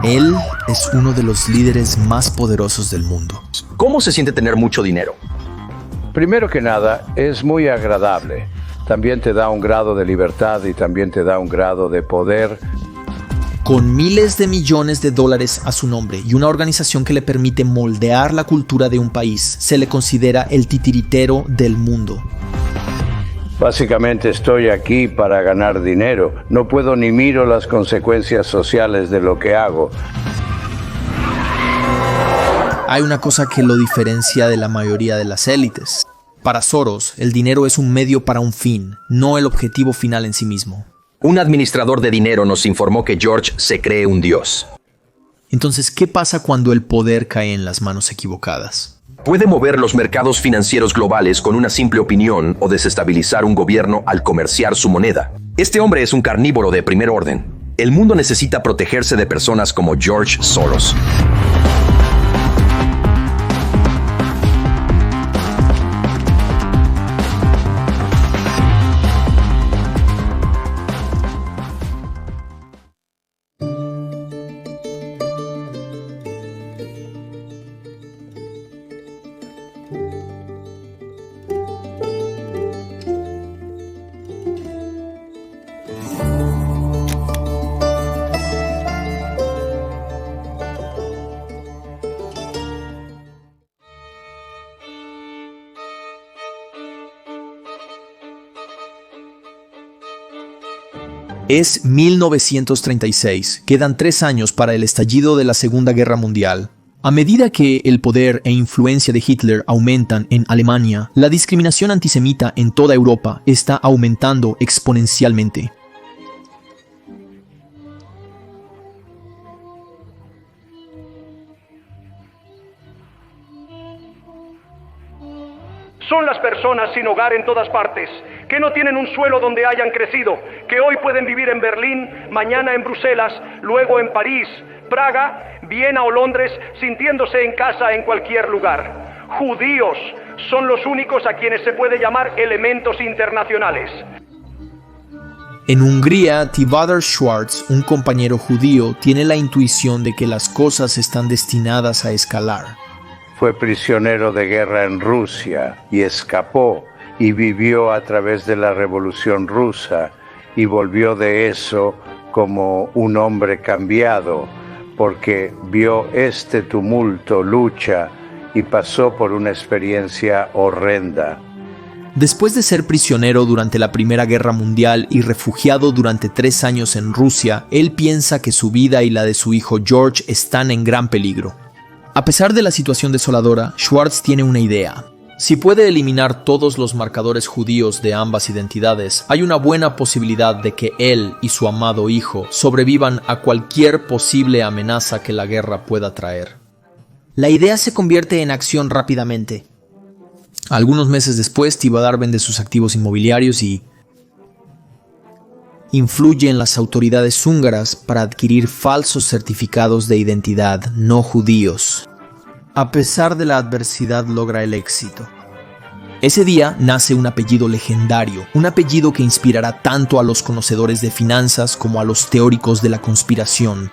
Él es uno de los líderes más poderosos del mundo. ¿Cómo se siente tener mucho dinero? Primero que nada, es muy agradable. También te da un grado de libertad y también te da un grado de poder. Con miles de millones de dólares a su nombre y una organización que le permite moldear la cultura de un país, se le considera el titiritero del mundo. Básicamente estoy aquí para ganar dinero. No puedo ni miro las consecuencias sociales de lo que hago. Hay una cosa que lo diferencia de la mayoría de las élites. Para Soros, el dinero es un medio para un fin, no el objetivo final en sí mismo. Un administrador de dinero nos informó que George se cree un dios. Entonces, ¿qué pasa cuando el poder cae en las manos equivocadas? Puede mover los mercados financieros globales con una simple opinión o desestabilizar un gobierno al comerciar su moneda. Este hombre es un carnívoro de primer orden. El mundo necesita protegerse de personas como George Soros. Es 1936. Quedan 3 años para el estallido de la Segunda Guerra Mundial. A medida que el poder e influencia de Hitler aumentan en Alemania, la discriminación antisemita en toda Europa está aumentando exponencialmente. Son las personas sin hogar en todas partes, que no tienen un suelo donde hayan crecido, que hoy pueden vivir en Berlín, mañana en Bruselas, luego en París, Praga, Viena o Londres, sintiéndose en casa en cualquier lugar. Judíos son los únicos a quienes se puede llamar elementos internacionales. En Hungría, Tivadar Schwarz, un compañero judío, tiene la intuición de que las cosas están destinadas a escalar. Fue prisionero de guerra en Rusia y escapó y vivió a través de la Revolución Rusa y volvió de eso como un hombre cambiado porque vio este tumulto, lucha y pasó por una experiencia horrenda. Después de ser prisionero durante la Primera Guerra Mundial y refugiado durante 3 años en Rusia, él piensa que su vida y la de su hijo George están en gran peligro. A pesar de la situación desoladora, Schwarz tiene una idea. Si puede eliminar todos los marcadores judíos de ambas identidades, hay una buena posibilidad de que él y su amado hijo sobrevivan a cualquier posible amenaza que la guerra pueda traer. La idea se convierte en acción rápidamente. Algunos meses después, Tivadar vende sus activos inmobiliarios y influye en las autoridades húngaras para adquirir falsos certificados de identidad no judíos. A pesar de la adversidad, logra el éxito. Ese día nace un apellido legendario, un apellido que inspirará tanto a los conocedores de finanzas como a los teóricos de la conspiración.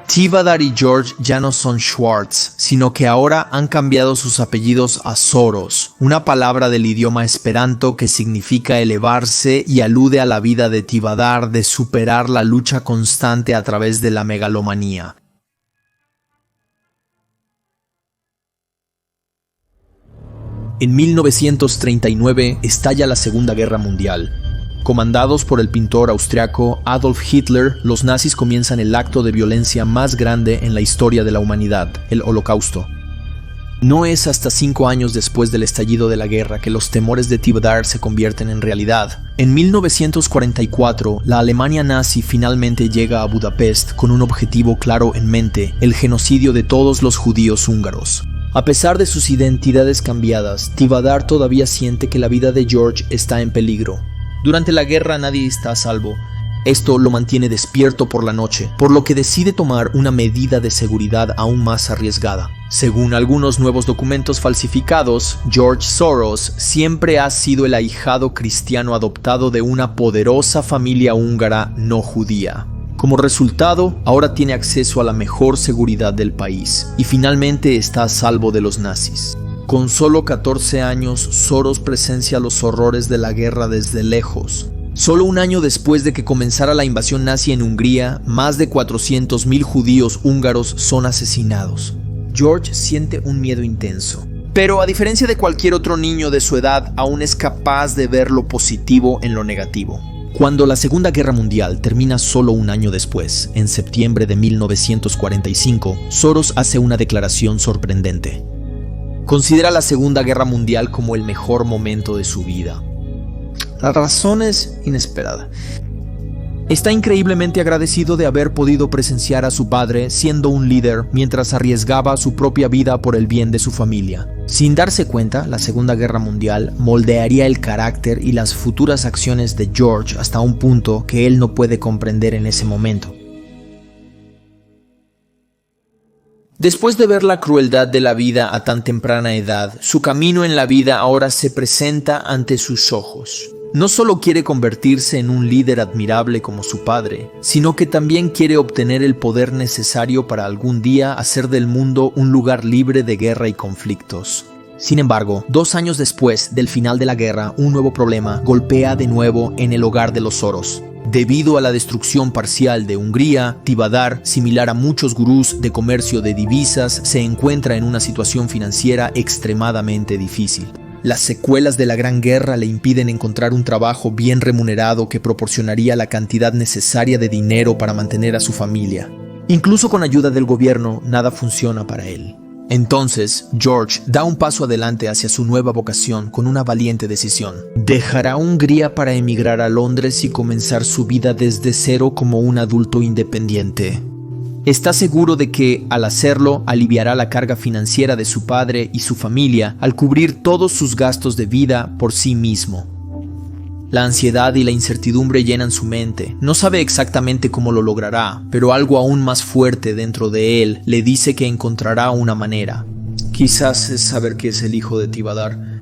Tivadar y George ya no son Schwarz, sino que ahora han cambiado sus apellidos a Soros, una palabra del idioma esperanto que significa elevarse y alude a la vida de Tivadar de superar la lucha constante a través de la megalomanía. En 1939 estalla la Segunda Guerra Mundial. Comandados por el pintor austriaco Adolf Hitler, los nazis comienzan el acto de violencia más grande en la historia de la humanidad, el Holocausto. No es hasta 5 años después del estallido de la guerra que los temores de Tivadar se convierten en realidad. En 1944, la Alemania nazi finalmente llega a Budapest con un objetivo claro en mente: el genocidio de todos los judíos húngaros. A pesar de sus identidades cambiadas, Tivadar todavía siente que la vida de George está en peligro. Durante la guerra nadie está a salvo. Esto lo mantiene despierto por la noche, por lo que decide tomar una medida de seguridad aún más arriesgada. Según algunos nuevos documentos falsificados, George Soros siempre ha sido el ahijado cristiano adoptado de una poderosa familia húngara no judía. Como resultado, ahora tiene acceso a la mejor seguridad del país y finalmente está a salvo de los nazis. Con solo 14 años, Soros presencia los horrores de la guerra desde lejos. Solo un año después de que comenzara la invasión nazi en Hungría, más de 400.000 judíos húngaros son asesinados. George siente un miedo intenso, pero a diferencia de cualquier otro niño de su edad, aún es capaz de ver lo positivo en lo negativo. Cuando la Segunda Guerra Mundial termina solo un año después, en septiembre de 1945, Soros hace una declaración sorprendente. Considera la Segunda Guerra Mundial como el mejor momento de su vida. La razón es inesperada. Está increíblemente agradecido de haber podido presenciar a su padre siendo un líder mientras arriesgaba su propia vida por el bien de su familia. Sin darse cuenta, la Segunda Guerra Mundial moldearía el carácter y las futuras acciones de George hasta un punto que él no puede comprender en ese momento. Después de ver la crueldad de la vida a tan temprana edad, su camino en la vida ahora se presenta ante sus ojos. No solo quiere convertirse en un líder admirable como su padre, sino que también quiere obtener el poder necesario para algún día hacer del mundo un lugar libre de guerra y conflictos. Sin embargo, 2 años después del final de la guerra, un nuevo problema golpea de nuevo en el hogar de los Soros. Debido a la destrucción parcial de Hungría, Tivadar, similar a muchos gurús de comercio de divisas, se encuentra en una situación financiera extremadamente difícil. Las secuelas de la Gran Guerra le impiden encontrar un trabajo bien remunerado que proporcionaría la cantidad necesaria de dinero para mantener a su familia. Incluso con ayuda del gobierno, nada funciona para él. Entonces, George da un paso adelante hacia su nueva vocación con una valiente decisión. Dejará Hungría para emigrar a Londres y comenzar su vida desde cero como un adulto independiente. Está seguro de que, al hacerlo, aliviará la carga financiera de su padre y su familia al cubrir todos sus gastos de vida por sí mismo. La ansiedad y la incertidumbre llenan su mente. No sabe exactamente cómo lo logrará, pero algo aún más fuerte dentro de él le dice que encontrará una manera. Quizás es saber que es el hijo de Tivadar.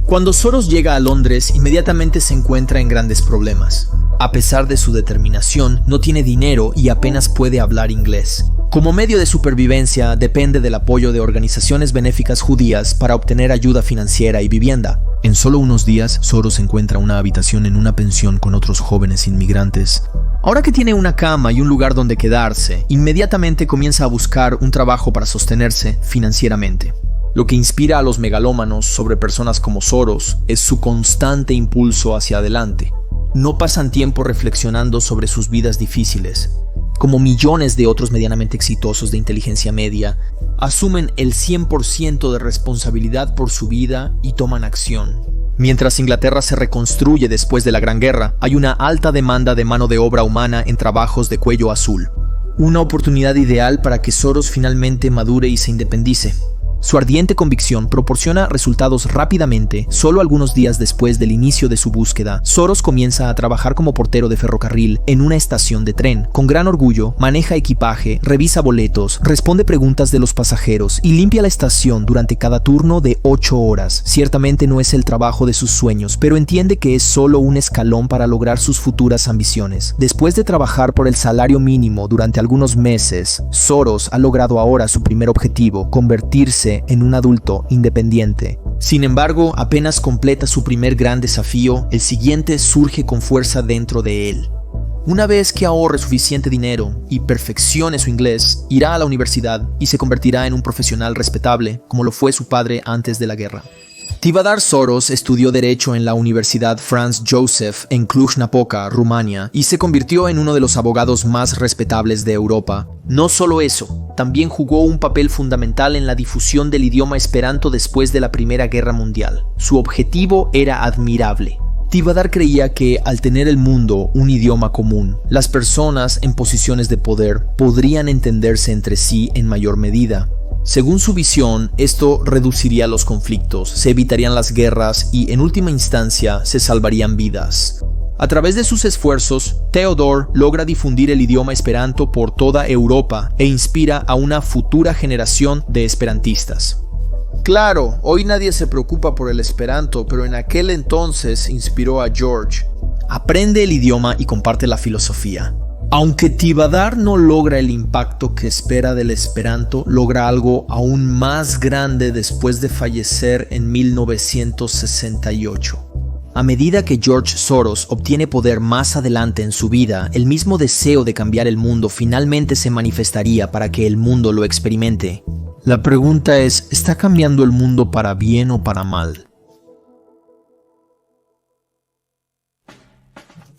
Cuando Soros llega a Londres, inmediatamente se encuentra en grandes problemas. A pesar de su determinación, no tiene dinero y apenas puede hablar inglés. Como medio de supervivencia, depende del apoyo de organizaciones benéficas judías para obtener ayuda financiera y vivienda. En solo unos días, Soros encuentra una habitación en una pensión con otros jóvenes inmigrantes. Ahora que tiene una cama y un lugar donde quedarse, inmediatamente comienza a buscar un trabajo para sostenerse financieramente. Lo que inspira a los megalómanos sobre personas como Soros es su constante impulso hacia adelante. No pasan tiempo reflexionando sobre sus vidas difíciles. Como millones de otros medianamente exitosos de inteligencia media, asumen el 100% de responsabilidad por su vida y toman acción. Mientras Inglaterra se reconstruye después de la Gran Guerra, hay una alta demanda de mano de obra humana en trabajos de cuello azul. Una oportunidad ideal para que Soros finalmente madure y se independice. Su ardiente convicción proporciona resultados rápidamente. Solo algunos días después del inicio de su búsqueda, Soros comienza a trabajar como portero de ferrocarril en una estación de tren. Con gran orgullo, maneja equipaje, revisa boletos, responde preguntas de los pasajeros y limpia la estación durante cada turno de 8 horas. Ciertamente no es el trabajo de sus sueños, pero entiende que es solo un escalón para lograr sus futuras ambiciones. Después de trabajar por el salario mínimo durante algunos meses, Soros ha logrado ahora su primer objetivo: convertirse en un adulto independiente. Sin embargo, apenas completa su primer gran desafío, el siguiente surge con fuerza dentro de él. Una vez que ahorre suficiente dinero y perfeccione su inglés, irá a la universidad y se convertirá en un profesional respetable, como lo fue su padre antes de la guerra. Tivadar Soros estudió Derecho en la Universidad Franz Joseph en Cluj-Napoca, Rumania, y se convirtió en uno de los abogados más respetables de Europa. No solo eso, también jugó un papel fundamental en la difusión del idioma esperanto después de la Primera Guerra Mundial. Su objetivo era admirable: Tivadar creía que, al tener el mundo un idioma común, las personas en posiciones de poder podrían entenderse entre sí en mayor medida. Según su visión, esto reduciría los conflictos, se evitarían las guerras y, en última instancia, se salvarían vidas. A través de sus esfuerzos, Theodor logra difundir el idioma esperanto por toda Europa e inspira a una futura generación de esperantistas. Claro, hoy nadie se preocupa por el esperanto, pero en aquel entonces inspiró a George. Aprende el idioma y comparte la filosofía. Aunque Tivadar no logra el impacto que espera del esperanto, logra algo aún más grande después de fallecer en 1968. A medida que George Soros obtiene poder más adelante en su vida, el mismo deseo de cambiar el mundo finalmente se manifestaría para que el mundo lo experimente. La pregunta es, ¿está cambiando el mundo para bien o para mal?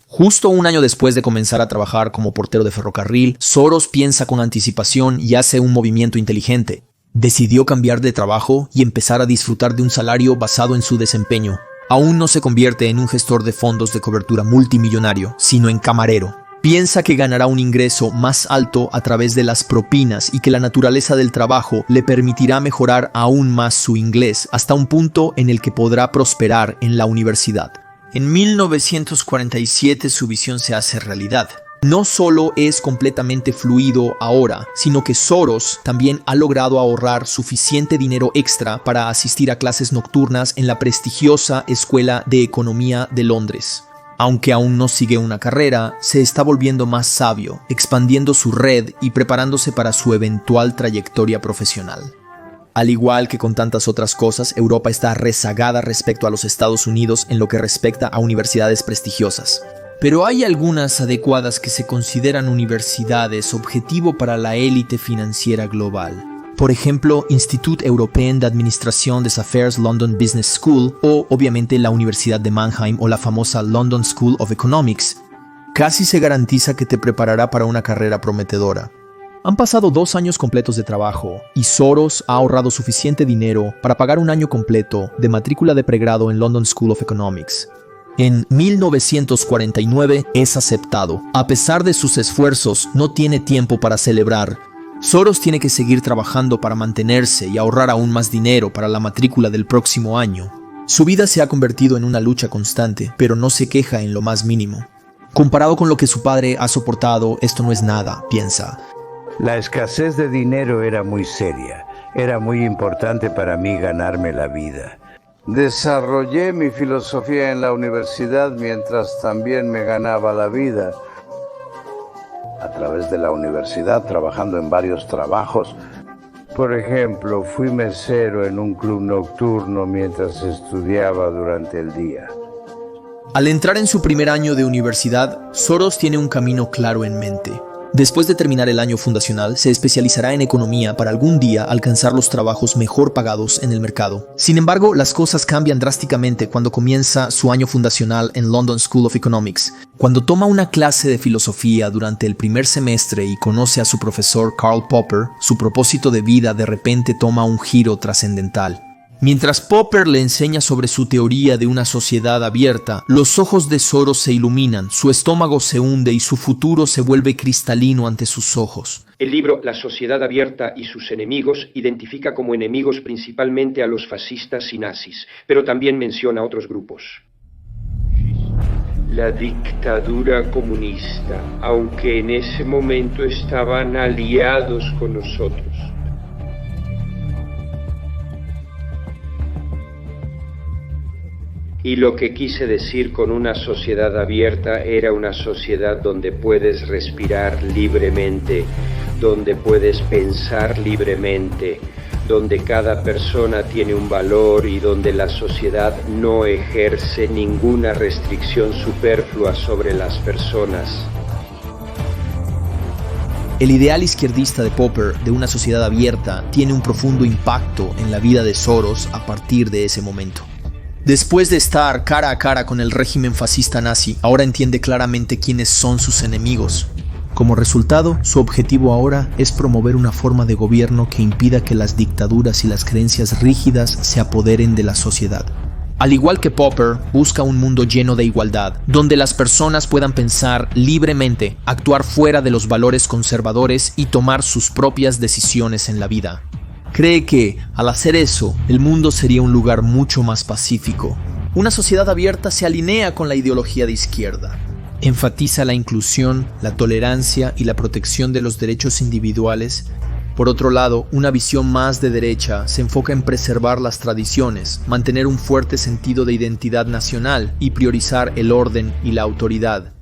Justo un año después de comenzar a trabajar como portero de ferrocarril, Soros piensa con anticipación y hace un movimiento inteligente. Decidió cambiar de trabajo y empezar a disfrutar de un salario basado en su desempeño. Aún no se convierte en un gestor de fondos de cobertura multimillonario, sino en camarero. Piensa que ganará un ingreso más alto a través de las propinas y que la naturaleza del trabajo le permitirá mejorar aún más su inglés hasta un punto en el que podrá prosperar en la universidad. En 1947 su visión se hace realidad. No solo es completamente fluido ahora, sino que Soros también ha logrado ahorrar suficiente dinero extra para asistir a clases nocturnas en la prestigiosa Escuela de Economía de Londres. Aunque aún no sigue una carrera, se está volviendo más sabio, expandiendo su red y preparándose para su eventual trayectoria profesional. Al igual que con tantas otras cosas, Europa está rezagada respecto a los Estados Unidos en lo que respecta a universidades prestigiosas. Pero hay algunas adecuadas que se consideran universidades objetivo para la élite financiera global. Por ejemplo, Institut Européen d'Administration des Affaires London Business School o, obviamente, la Universidad de Mannheim o la famosa London School of Economics. Casi se garantiza que te preparará para una carrera prometedora. Han pasado 2 años completos de trabajo y Soros ha ahorrado suficiente dinero para pagar un año completo de matrícula de pregrado en London School of Economics. En 1949 es aceptado. A pesar de sus esfuerzos, no tiene tiempo para celebrar. Soros tiene que seguir trabajando para mantenerse y ahorrar aún más dinero para la matrícula del próximo año. Su vida se ha convertido en una lucha constante, pero no se queja en lo más mínimo. Comparado con lo que su padre ha soportado, esto no es nada, piensa. La escasez de dinero era muy seria. Era muy importante para mí ganarme la vida. Desarrollé mi filosofía en la universidad mientras también me ganaba la vida. A través de la universidad, trabajando en varios trabajos. Por ejemplo, fui mesero en un club nocturno mientras estudiaba durante el día. Al entrar en su primer año de universidad, Soros tiene un camino claro en mente. Después de terminar el año fundacional, se especializará en economía para algún día alcanzar los trabajos mejor pagados en el mercado. Sin embargo, las cosas cambian drásticamente cuando comienza su año fundacional en London School of Economics. Cuando toma una clase de filosofía durante el primer semestre y conoce a su profesor Karl Popper, su propósito de vida de repente toma un giro trascendental. Mientras Popper le enseña sobre su teoría de una sociedad abierta, los ojos de Soros se iluminan, su estómago se hunde y su futuro se vuelve cristalino ante sus ojos. El libro La sociedad abierta y sus enemigos identifica como enemigos principalmente a los fascistas y nazis, pero también menciona a otros grupos. La dictadura comunista, aunque en ese momento estaban aliados con nosotros. Y lo que quise decir con una sociedad abierta era una sociedad donde puedes respirar libremente, donde puedes pensar libremente, donde cada persona tiene un valor y donde la sociedad no ejerce ninguna restricción superflua sobre las personas. El ideal izquierdista de Popper de una sociedad abierta tiene un profundo impacto en la vida de Soros a partir de ese momento. Después de estar cara a cara con el régimen fascista nazi, ahora entiende claramente quiénes son sus enemigos. Como resultado, su objetivo ahora es promover una forma de gobierno que impida que las dictaduras y las creencias rígidas se apoderen de la sociedad. Al igual que Popper, busca un mundo lleno de igualdad, donde las personas puedan pensar libremente, actuar fuera de los valores conservadores y tomar sus propias decisiones en la vida. Cree que, al hacer eso, el mundo sería un lugar mucho más pacífico. Una sociedad abierta se alinea con la ideología de izquierda. Enfatiza la inclusión, la tolerancia y la protección de los derechos individuales. Por otro lado, una visión más de derecha se enfoca en preservar las tradiciones, mantener un fuerte sentido de identidad nacional y priorizar el orden y la autoridad.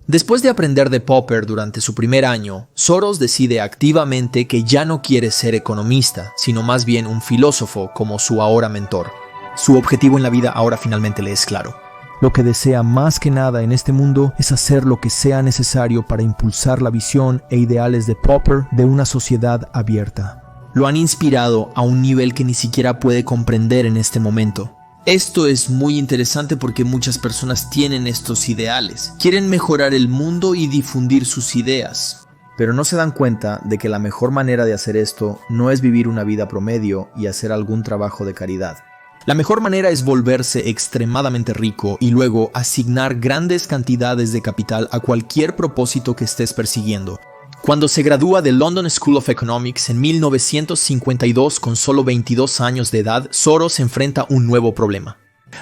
Después de aprender de Popper durante su primer año, Soros decide activamente que ya no quiere ser economista, sino más bien un filósofo como su ahora mentor. Su objetivo en la vida ahora finalmente le es claro. Lo que desea más que nada en este mundo es hacer lo que sea necesario para impulsar la visión e ideales de Popper de una sociedad abierta. Lo han inspirado a un nivel que ni siquiera puede comprender en este momento. Esto es muy interesante porque muchas personas tienen estos ideales. Quieren mejorar el mundo y difundir sus ideas. Pero no se dan cuenta de que la mejor manera de hacer esto no es vivir una vida promedio y hacer algún trabajo de caridad. La mejor manera es volverse extremadamente rico y luego asignar grandes cantidades de capital a cualquier propósito que estés persiguiendo. Cuando se gradúa de London School of Economics en 1952 con solo 22 años de edad, Soros enfrenta un nuevo problema.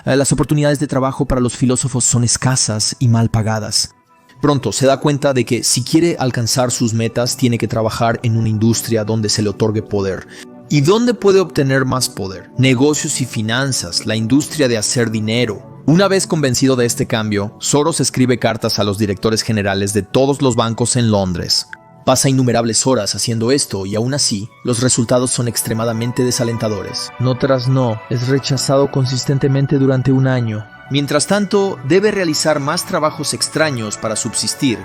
Las oportunidades de trabajo para los filósofos son escasas y mal pagadas. Pronto se da cuenta de que si quiere alcanzar sus metas tiene que trabajar en una industria donde se le otorgue poder. ¿Y dónde puede obtener más poder? Negocios y finanzas, la industria de hacer dinero. Una vez convencido de este cambio, Soros escribe cartas a los directores generales de todos los bancos en Londres. Pasa innumerables horas haciendo esto y aún así, los resultados son extremadamente desalentadores. No tras no, es rechazado consistentemente durante un año. Mientras tanto, debe realizar más trabajos extraños para subsistir.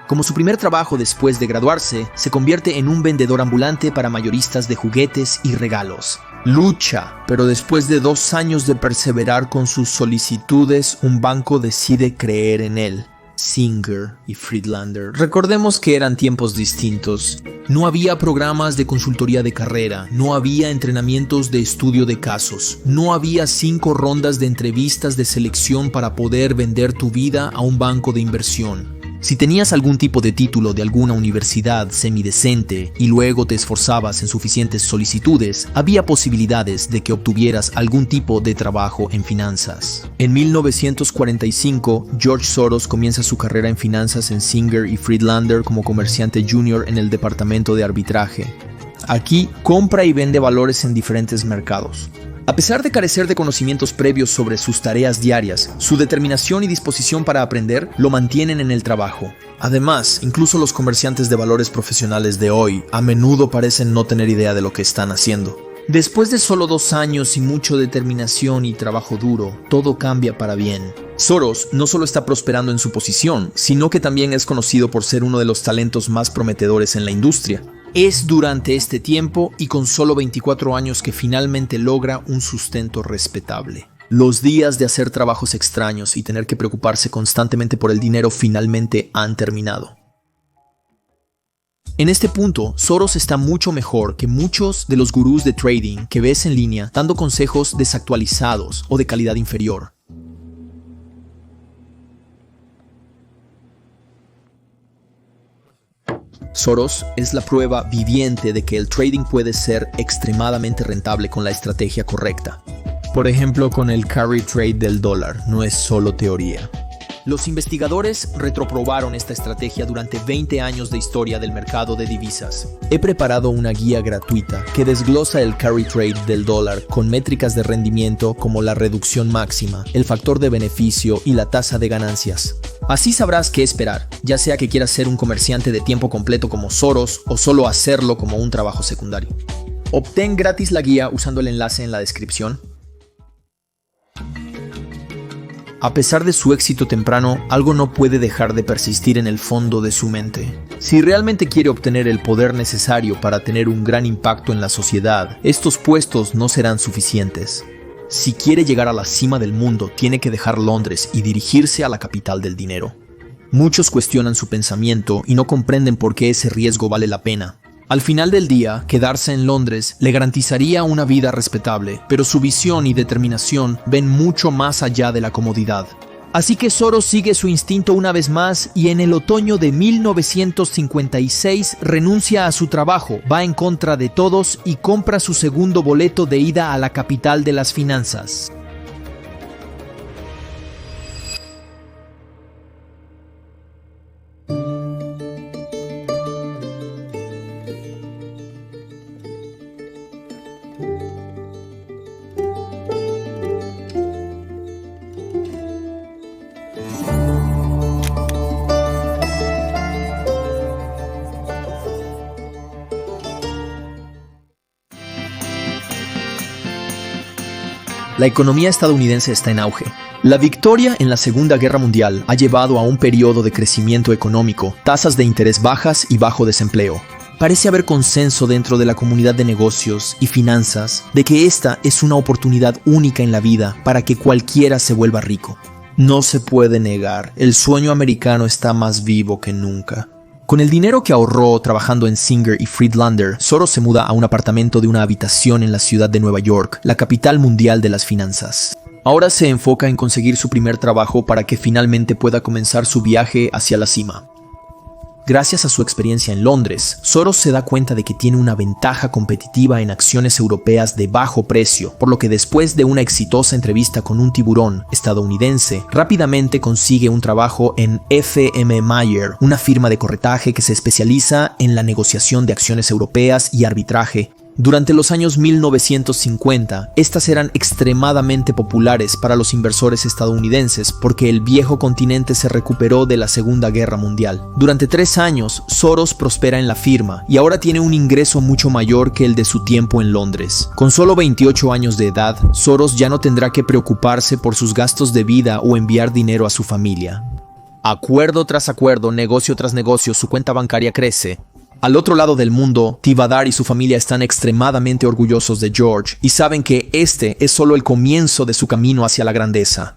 Como su primer trabajo después de graduarse, se convierte en un vendedor ambulante para mayoristas de juguetes y regalos. Lucha, pero después de 2 años de perseverar con sus solicitudes, un banco decide creer en él. Singer y Friedlander. Recordemos que eran tiempos distintos. No había programas de consultoría de carrera, no había entrenamientos de estudio de casos, no había 5 rondas de entrevistas de selección para poder vender tu vida a un banco de inversión. Si tenías algún tipo de título de alguna universidad semidecente y luego te esforzabas en suficientes solicitudes, había posibilidades de que obtuvieras algún tipo de trabajo en finanzas. En 1945, George Soros comienza su carrera en finanzas en Singer y Friedlander como comerciante junior en el departamento de arbitraje. Aquí compra y vende valores en diferentes mercados. A pesar de carecer de conocimientos previos sobre sus tareas diarias, su determinación y disposición para aprender lo mantienen en el trabajo. Además, incluso los comerciantes de valores profesionales de hoy a menudo parecen no tener idea de lo que están haciendo. Después de solo 2 años y mucha determinación y trabajo duro, todo cambia para bien. Soros no solo está prosperando en su posición, sino que también es conocido por ser uno de los talentos más prometedores en la industria. Es durante este tiempo y con solo 24 años que finalmente logra un sustento respetable. Los días de hacer trabajos extraños y tener que preocuparse constantemente por el dinero finalmente han terminado. En este punto, Soros está mucho mejor que muchos de los gurús de trading que ves en línea dando consejos desactualizados o de calidad inferior. Soros es la prueba viviente de que el trading puede ser extremadamente rentable con la estrategia correcta. Por ejemplo, con el carry trade del dólar, no es solo teoría. Los investigadores retroprobaron esta estrategia durante 20 años de historia del mercado de divisas. He preparado una guía gratuita que desglosa el carry trade del dólar con métricas de rendimiento como la reducción máxima, el factor de beneficio y la tasa de ganancias. Así sabrás qué esperar, ya sea que quieras ser un comerciante de tiempo completo como Soros o solo hacerlo como un trabajo secundario. Obtén gratis la guía usando el enlace en la descripción. A pesar de su éxito temprano, algo no puede dejar de persistir en el fondo de su mente. Si realmente quiere obtener el poder necesario para tener un gran impacto en la sociedad, estos puestos no serán suficientes. Si quiere llegar a la cima del mundo, tiene que dejar Londres y dirigirse a la capital del dinero. Muchos cuestionan su pensamiento y no comprenden por qué ese riesgo vale la pena. Al final del día, quedarse en Londres le garantizaría una vida respetable, pero su visión y determinación ven mucho más allá de la comodidad. Así que Soros sigue su instinto una vez más y en el otoño de 1956 renuncia a su trabajo, va en contra de todos y compra su segundo boleto de ida a la capital de las finanzas. La economía estadounidense está en auge. La victoria en la Segunda Guerra Mundial ha llevado a un periodo de crecimiento económico, tasas de interés bajas y bajo desempleo. Parece haber consenso dentro de la comunidad de negocios y finanzas de que esta es una oportunidad única en la vida para que cualquiera se vuelva rico. No se puede negar, el sueño americano está más vivo que nunca. Con el dinero que ahorró trabajando en Singer y Friedlander, Soros se muda a un apartamento de una habitación en la ciudad de Nueva York, la capital mundial de las finanzas. Ahora se enfoca en conseguir su primer trabajo para que finalmente pueda comenzar su viaje hacia la cima. Gracias a su experiencia en Londres, Soros se da cuenta de que tiene una ventaja competitiva en acciones europeas de bajo precio, por lo que después de una exitosa entrevista con un tiburón estadounidense, rápidamente consigue un trabajo en F.M. Mayer, una firma de corretaje que se especializa en la negociación de acciones europeas y arbitraje. Durante los años 1950, estas eran extremadamente populares para los inversores estadounidenses porque el viejo continente se recuperó de la Segunda Guerra Mundial. Durante 3 años, Soros prospera en la firma y ahora tiene un ingreso mucho mayor que el de su tiempo en Londres. Con solo 28 años de edad, Soros ya no tendrá que preocuparse por sus gastos de vida o enviar dinero a su familia. Acuerdo tras acuerdo, negocio tras negocio, su cuenta bancaria crece. Al otro lado del mundo, Tivadar y su familia están extremadamente orgullosos de George y saben que este es solo el comienzo de su camino hacia la grandeza.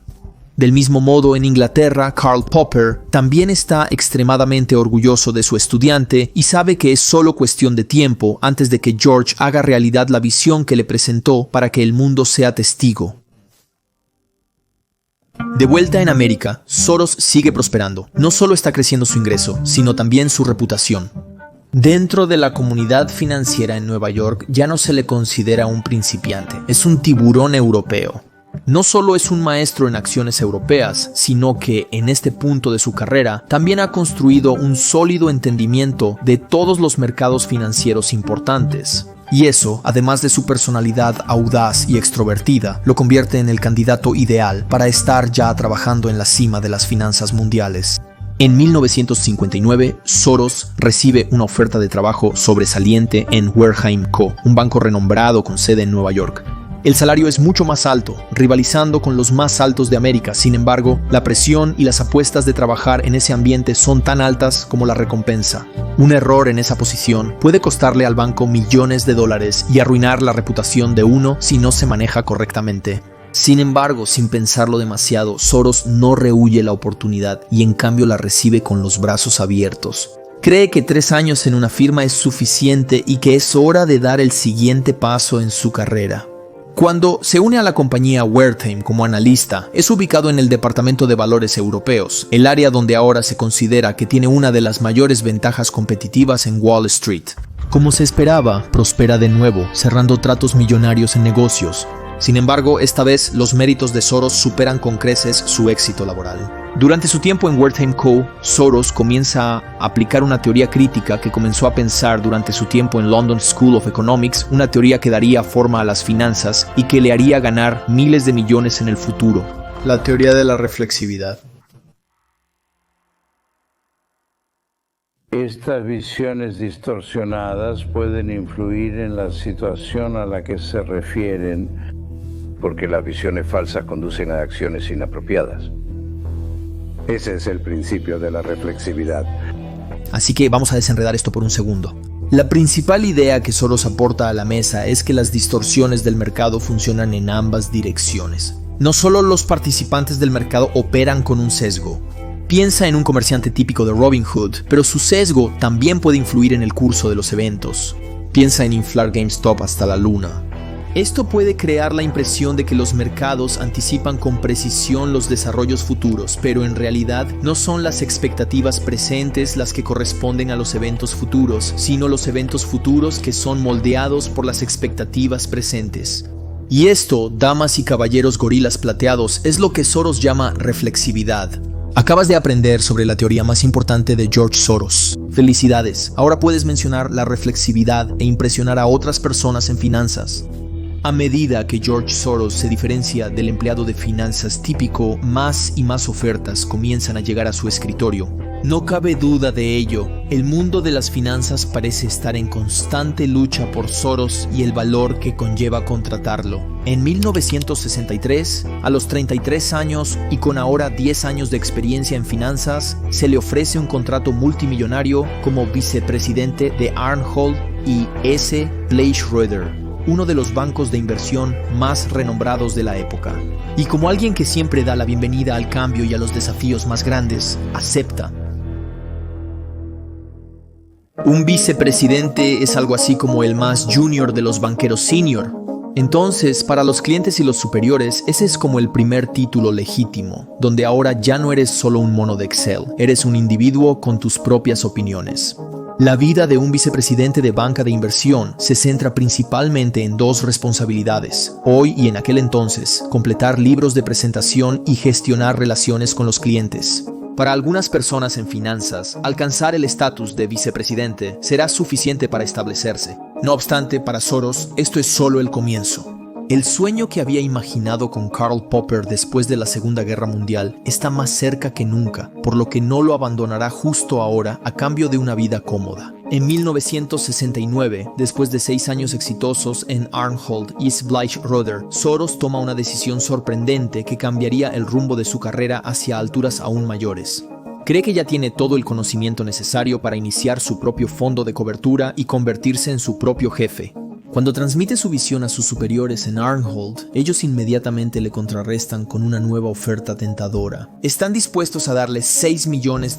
Del mismo modo, en Inglaterra, Karl Popper también está extremadamente orgulloso de su estudiante y sabe que es solo cuestión de tiempo antes de que George haga realidad la visión que le presentó para que el mundo sea testigo. De vuelta en América, Soros sigue prosperando. No solo está creciendo su ingreso, sino también su reputación. Dentro de la comunidad financiera en Nueva York ya no se le considera un principiante, es un tiburón europeo. No solo es un maestro en acciones europeas, sino que en este punto de su carrera también ha construido un sólido entendimiento de todos los mercados financieros importantes. Y eso, además de su personalidad audaz y extrovertida, lo convierte en el candidato ideal para estar ya trabajando en la cima de las finanzas mundiales. En 1959, Soros recibe una oferta de trabajo sobresaliente en Wareheim Co., un banco renombrado con sede en Nueva York. El salario es mucho más alto, rivalizando con los más altos de América. Sin embargo, la presión y las apuestas de trabajar en ese ambiente son tan altas como la recompensa. Un error en esa posición puede costarle al banco millones de dólares y arruinar la reputación de uno si no se maneja correctamente. Sin embargo, sin pensarlo demasiado, Soros no rehúye la oportunidad y en cambio la recibe con los brazos abiertos. Cree que 3 años en una firma es suficiente y que es hora de dar el siguiente paso en su carrera. Cuando se une a la compañía Wertheim como analista, es ubicado en el Departamento de Valores Europeos, el área donde ahora se considera que tiene una de las mayores ventajas competitivas en Wall Street. Como se esperaba, prospera de nuevo, cerrando tratos millonarios en negocios. Sin embargo, esta vez los méritos de Soros superan con creces su éxito laboral. Durante su tiempo en Wertheim Co., Soros comienza a aplicar una teoría crítica que comenzó a pensar durante su tiempo en London School of Economics, una teoría que daría forma a las finanzas y que le haría ganar miles de millones en el futuro. La teoría de la reflexividad. Estas visiones distorsionadas pueden influir en la situación a la que se refieren, porque las visiones falsas conducen a acciones inapropiadas. Ese es el principio de la reflexividad. Así que vamos a desenredar esto por un segundo. La principal idea que Soros aporta a la mesa es que las distorsiones del mercado funcionan en ambas direcciones. No solo los participantes del mercado operan con un sesgo. Piensa en un comerciante típico de Robin Hood, pero su sesgo también puede influir en el curso de los eventos. Piensa en inflar GameStop hasta la luna. Esto puede crear la impresión de que los mercados anticipan con precisión los desarrollos futuros, pero en realidad no son las expectativas presentes las que corresponden a los eventos futuros, sino los eventos futuros que son moldeados por las expectativas presentes. Y esto, damas y caballeros gorilas plateados, es lo que Soros llama reflexividad. Acabas de aprender sobre la teoría más importante de George Soros. Felicidades, ahora puedes mencionar la reflexividad e impresionar a otras personas en finanzas. A medida que George Soros se diferencia del empleado de finanzas típico, más y más ofertas comienzan a llegar a su escritorio. No cabe duda de ello, el mundo de las finanzas parece estar en constante lucha por Soros y el valor que conlleva contratarlo. En 1963, a los 33 años y con ahora 10 años de experiencia en finanzas, se le ofrece un contrato multimillonario como vicepresidente de Arnhold y S. Blake Schroeder, uno de los bancos de inversión más renombrados de la época. Y como alguien que siempre da la bienvenida al cambio y a los desafíos más grandes, acepta. Un vicepresidente es algo así como el más junior de los banqueros senior. Entonces, para los clientes y los superiores, ese es como el primer título legítimo, donde ahora ya no eres solo un mono de Excel, eres un individuo con tus propias opiniones. La vida de un vicepresidente de banca de inversión se centra principalmente en dos responsabilidades, hoy y en aquel entonces: completar libros de presentación y gestionar relaciones con los clientes. Para algunas personas en finanzas, alcanzar el estatus de vicepresidente será suficiente para establecerse. No obstante, para Soros, esto es solo el comienzo. El sueño que había imaginado con Karl Popper después de la Segunda Guerra Mundial está más cerca que nunca, por lo que no lo abandonará justo ahora a cambio de una vida cómoda. En 1969, después de 6 años exitosos en Arnhold y Blake Schroeder, Soros toma una decisión sorprendente que cambiaría el rumbo de su carrera hacia alturas aún mayores. Cree que ya tiene todo el conocimiento necesario para iniciar su propio fondo de cobertura y convertirse en su propio jefe. Cuando transmite su visión a sus superiores en Arnhold, ellos inmediatamente le contrarrestan con una nueva oferta tentadora. Están dispuestos a darle $6 millones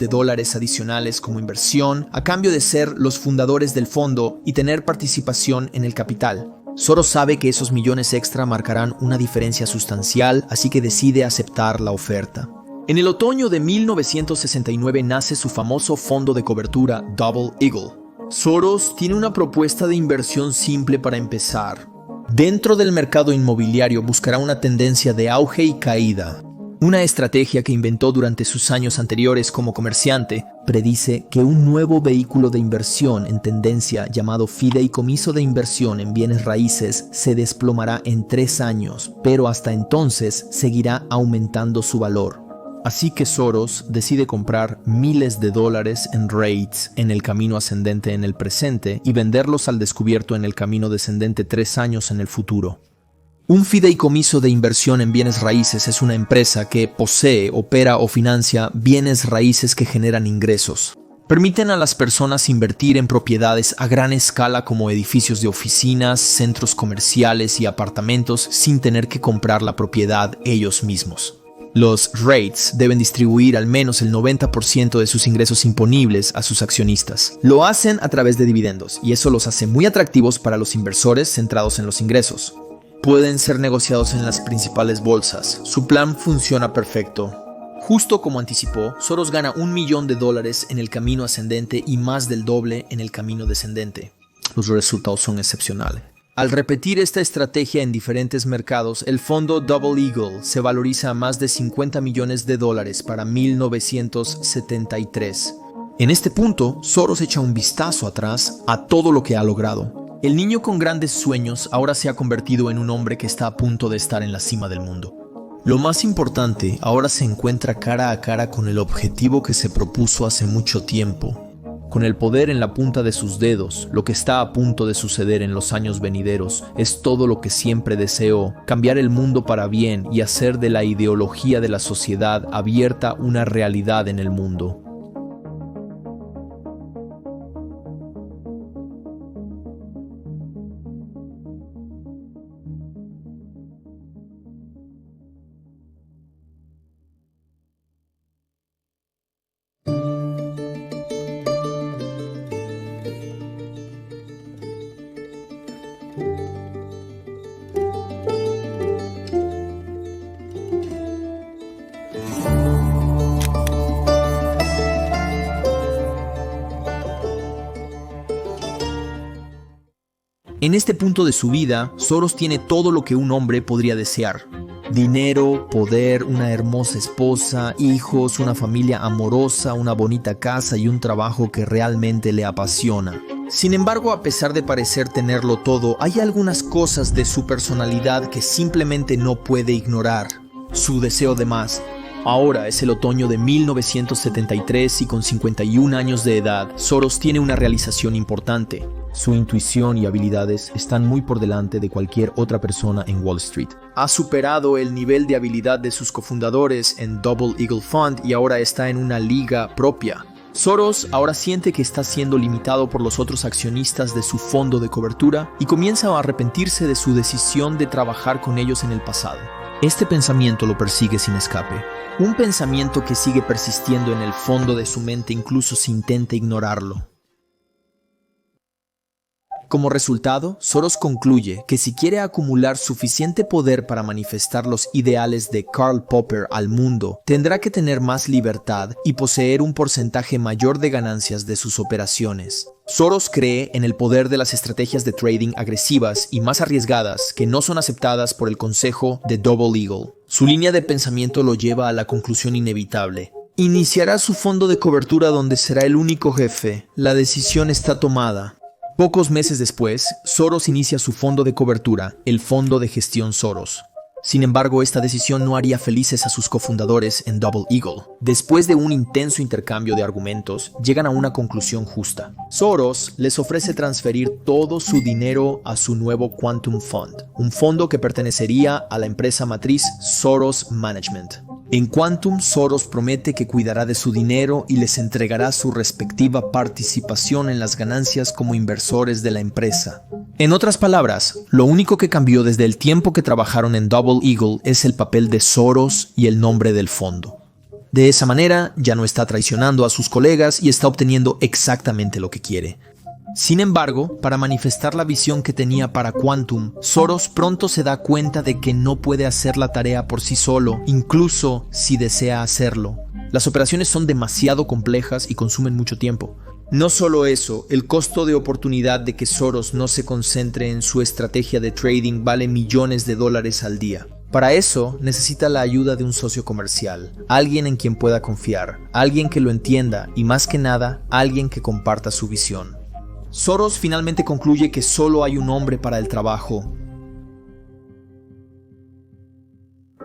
adicionales como inversión a cambio de ser los fundadores del fondo y tener participación en el capital. Soros sabe que esos millones extra marcarán una diferencia sustancial, así que decide aceptar la oferta. En el otoño de 1969 nace su famoso fondo de cobertura Double Eagle. Soros tiene una propuesta de inversión simple para empezar. Dentro del mercado inmobiliario buscará una tendencia de auge y caída. Una estrategia que inventó durante sus años anteriores como comerciante predice que un nuevo vehículo de inversión en tendencia llamado fideicomiso de inversión en bienes raíces se desplomará en 3 años, pero hasta entonces seguirá aumentando su valor. Así que Soros decide comprar miles de dólares en REITs en el camino ascendente en el presente y venderlos al descubierto en el camino descendente 3 años en el futuro. Un fideicomiso de inversión en bienes raíces es una empresa que posee, opera o financia bienes raíces que generan ingresos. Permiten a las personas invertir en propiedades a gran escala como edificios de oficinas, centros comerciales y apartamentos sin tener que comprar la propiedad ellos mismos. Los REITs deben distribuir al menos el 90% de sus ingresos imponibles a sus accionistas. Lo hacen a través de dividendos y eso los hace muy atractivos para los inversores centrados en los ingresos. Pueden ser negociados en las principales bolsas. Su plan funciona perfecto. Justo como anticipó, Soros gana $1 millón en el camino ascendente y más del doble en el camino descendente. Los resultados son excepcionales. Al repetir esta estrategia en diferentes mercados, el fondo Double Eagle se valoriza a más de $50 millones para 1973. En este punto, Soros echa un vistazo atrás a todo lo que ha logrado. El niño con grandes sueños ahora se ha convertido en un hombre que está a punto de estar en la cima del mundo. Lo más importante, ahora se encuentra cara a cara con el objetivo que se propuso hace mucho tiempo. Con el poder en la punta de sus dedos, lo que está a punto de suceder en los años venideros es todo lo que siempre deseó: cambiar el mundo para bien y hacer de la ideología de la sociedad abierta una realidad en el mundo. En este punto de su vida, Soros tiene todo lo que un hombre podría desear. Dinero, poder, una hermosa esposa, hijos, una familia amorosa, una bonita casa y un trabajo que realmente le apasiona. Sin embargo, a pesar de parecer tenerlo todo, hay algunas cosas de su personalidad que simplemente no puede ignorar. Su deseo de más. Ahora es el otoño de 1973 y con 51 años de edad, Soros tiene una realización importante. Su intuición y habilidades están muy por delante de cualquier otra persona en Wall Street. Ha superado el nivel de habilidad de sus cofundadores en Double Eagle Fund y ahora está en una liga propia. Soros ahora siente que está siendo limitado por los otros accionistas de su fondo de cobertura y comienza a arrepentirse de su decisión de trabajar con ellos en el pasado. Este pensamiento lo persigue sin escape. Un pensamiento que sigue persistiendo en el fondo de su mente incluso si intenta ignorarlo. Como resultado, Soros concluye que si quiere acumular suficiente poder para manifestar los ideales de Karl Popper al mundo, tendrá que tener más libertad y poseer un porcentaje mayor de ganancias de sus operaciones. Soros cree en el poder de las estrategias de trading agresivas y más arriesgadas que no son aceptadas por el consejo de Double Eagle. Su línea de pensamiento lo lleva a la conclusión inevitable. Iniciará su fondo de cobertura donde será el único jefe. La decisión está tomada. Pocos meses después, Soros inicia su fondo de cobertura, el Fondo de Gestión Soros. Sin embargo, esta decisión no haría felices a sus cofundadores en Double Eagle. Después de un intenso intercambio de argumentos, llegan a una conclusión justa. Soros les ofrece transferir todo su dinero a su nuevo Quantum Fund, un fondo que pertenecería a la empresa matriz Soros Management. En Quantum, Soros promete que cuidará de su dinero y les entregará su respectiva participación en las ganancias como inversores de la empresa. En otras palabras, lo único que cambió desde el tiempo que trabajaron en Double Eagle es el papel de Soros y el nombre del fondo. De esa manera, ya no está traicionando a sus colegas y está obteniendo exactamente lo que quiere. Sin embargo, para manifestar la visión que tenía para Quantum, Soros pronto se da cuenta de que no puede hacer la tarea por sí solo, incluso si desea hacerlo. Las operaciones son demasiado complejas y consumen mucho tiempo. No solo eso, el costo de oportunidad de que Soros no se concentre en su estrategia de trading vale millones de dólares al día. Para eso, necesita la ayuda de un socio comercial, alguien en quien pueda confiar, alguien que lo entienda y, más que nada, alguien que comparta su visión. Soros finalmente concluye que solo hay un hombre para el trabajo.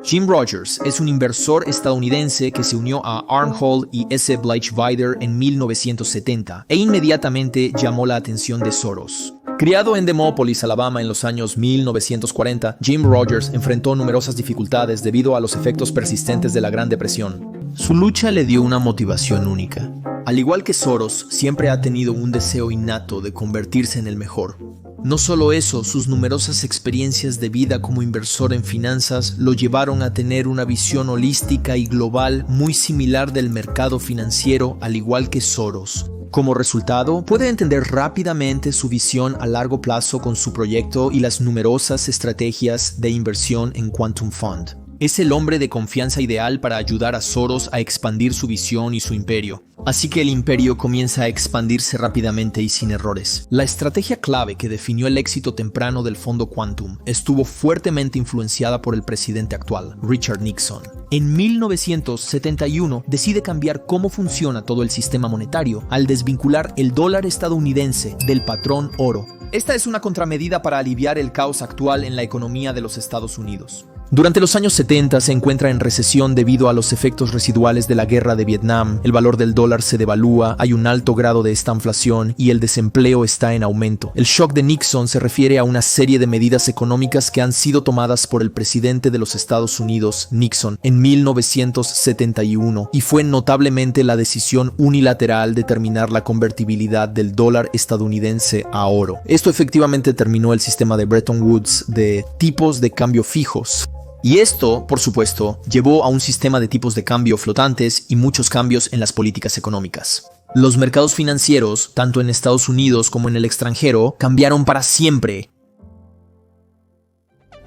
Jim Rogers es un inversor estadounidense que se unió a Armhold y S. Bleichweider en 1970 e inmediatamente llamó la atención de Soros. Criado en Demópolis, Alabama en los años 1940, Jim Rogers enfrentó numerosas dificultades debido a los efectos persistentes de la Gran Depresión. Su lucha le dio una motivación única. Al igual que Soros, siempre ha tenido un deseo innato de convertirse en el mejor. No solo eso, sus numerosas experiencias de vida como inversor en finanzas lo llevaron a tener una visión holística y global muy similar del mercado financiero, al igual que Soros. Como resultado, puede entender rápidamente su visión a largo plazo con su proyecto y las numerosas estrategias de inversión en Quantum Fund. Es el hombre de confianza ideal para ayudar a Soros a expandir su visión y su imperio. Así que el imperio comienza a expandirse rápidamente y sin errores. La estrategia clave que definió el éxito temprano del fondo Quantum estuvo fuertemente influenciada por el presidente actual, Richard Nixon. En 1971 decide cambiar cómo funciona todo el sistema monetario al desvincular el dólar estadounidense del patrón oro. Esta es una contramedida para aliviar el caos actual en la economía de los Estados Unidos. Durante los años 70 se encuentra en recesión debido a los efectos residuales de la guerra de Vietnam, el valor del dólar se devalúa, hay un alto grado de estanflación y el desempleo está en aumento. El shock de Nixon se refiere a una serie de medidas económicas que han sido tomadas por el presidente de los Estados Unidos, Nixon, en 1971 y fue notablemente la decisión unilateral de terminar la convertibilidad del dólar estadounidense a oro. Esto efectivamente terminó el sistema de Bretton Woods de tipos de cambio fijos. Y esto, por supuesto, llevó a un sistema de tipos de cambio flotantes y muchos cambios en las políticas económicas. Los mercados financieros, tanto en Estados Unidos como en el extranjero, cambiaron para siempre.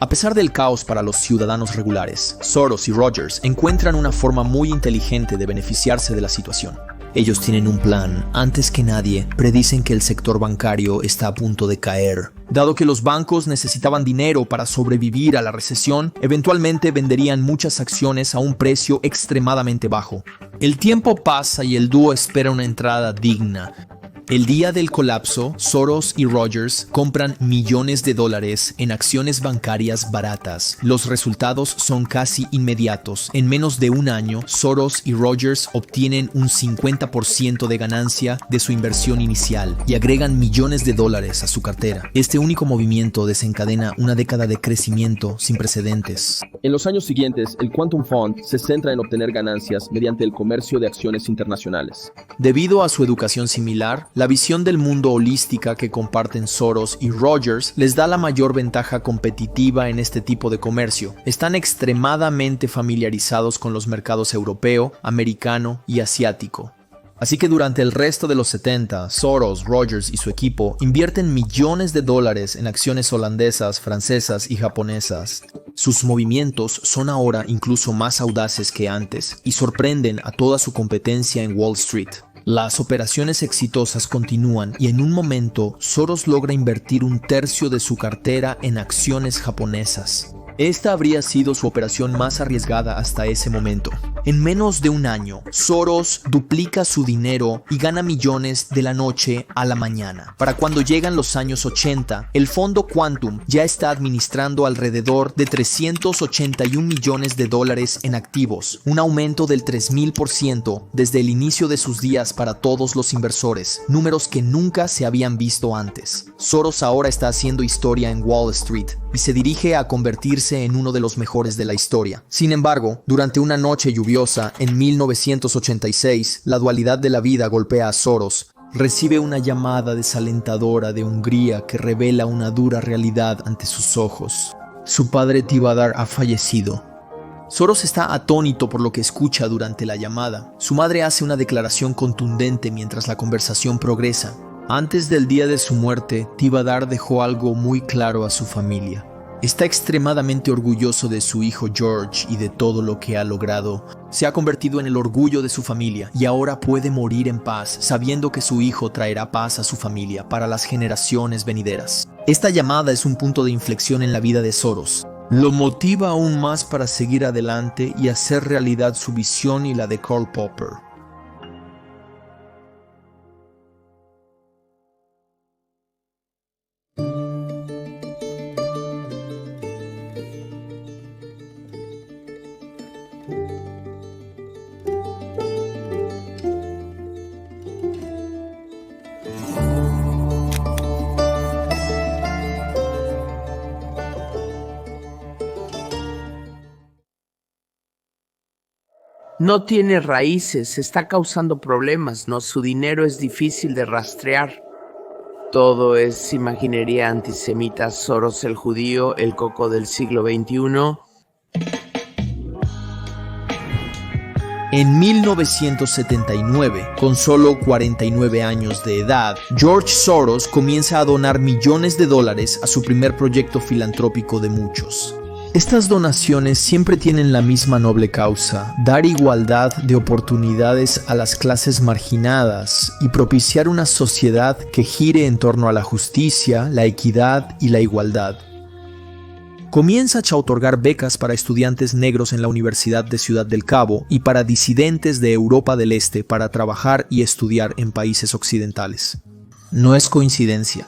A pesar del caos para los ciudadanos regulares, Soros y Rogers encuentran una forma muy inteligente de beneficiarse de la situación. Ellos tienen un plan. Antes que nadie, predicen que el sector bancario está a punto de caer. Dado que los bancos necesitaban dinero para sobrevivir a la recesión, eventualmente venderían muchas acciones a un precio extremadamente bajo. El tiempo pasa y el dúo espera una entrada digna. El día del colapso, Soros y Rogers compran millones de dólares en acciones bancarias baratas. Los resultados son casi inmediatos. En menos de un año, Soros y Rogers obtienen un 50% de ganancia de su inversión inicial y agregan millones de dólares a su cartera. Este único movimiento desencadena una década de crecimiento sin precedentes. En los años siguientes, el Quantum Fund se centra en obtener ganancias mediante el comercio de acciones internacionales. Debido a su educación similar, la visión del mundo holística que comparten Soros y Rogers les da la mayor ventaja competitiva en este tipo de comercio. Están extremadamente familiarizados con los mercados europeo, americano y asiático. Así que durante el resto de los 70, Soros, Rogers y su equipo invierten millones de dólares en acciones holandesas, francesas y japonesas. Sus movimientos son ahora incluso más audaces que antes y sorprenden a toda su competencia en Wall Street. Las operaciones exitosas continúan y en un momento Soros logra invertir un tercio de su cartera en acciones japonesas. Esta habría sido su operación más arriesgada hasta ese momento. En menos de un año, Soros duplica su dinero y gana millones de la noche a la mañana. Para cuando llegan los años 80, el fondo Quantum ya está administrando alrededor de 381 millones de dólares en activos, un aumento del 3000% desde el inicio de sus días para todos los inversores, números que nunca se habían visto antes. Soros ahora está haciendo historia en Wall Street y se dirige a convertirse en uno de los mejores de la historia. Sin embargo, durante una noche lluviosa en 1986, la dualidad de la vida golpea a Soros. Recibe una llamada desalentadora de Hungría que revela una dura realidad ante sus ojos. Su padre Tivadar ha fallecido. Soros está atónito por lo que escucha durante la llamada. Su madre hace una declaración contundente mientras la conversación progresa. Antes del día de su muerte, Tivadar dejó algo muy claro a su familia. Está extremadamente orgulloso de su hijo George y de todo lo que ha logrado. Se ha convertido en el orgullo de su familia y ahora puede morir en paz, sabiendo que su hijo traerá paz a su familia para las generaciones venideras. Esta llamada es un punto de inflexión en la vida de Soros. Lo motiva aún más para seguir adelante y hacer realidad su visión y la de Karl Popper. No tiene raíces, está causando problemas, ¿no? Su dinero es difícil de rastrear. Todo es imaginería antisemita. Soros el judío, el coco del siglo XXI. En 1979, con solo 49 años de edad, George Soros comienza a donar millones de dólares a su primer proyecto filantrópico de muchos. Estas donaciones siempre tienen la misma noble causa: dar igualdad de oportunidades a las clases marginadas y propiciar una sociedad que gire en torno a la justicia, la equidad y la igualdad. Comienza a otorgar becas para estudiantes negros en la Universidad de Ciudad del Cabo y para disidentes de Europa del Este para trabajar y estudiar en países occidentales. No es coincidencia.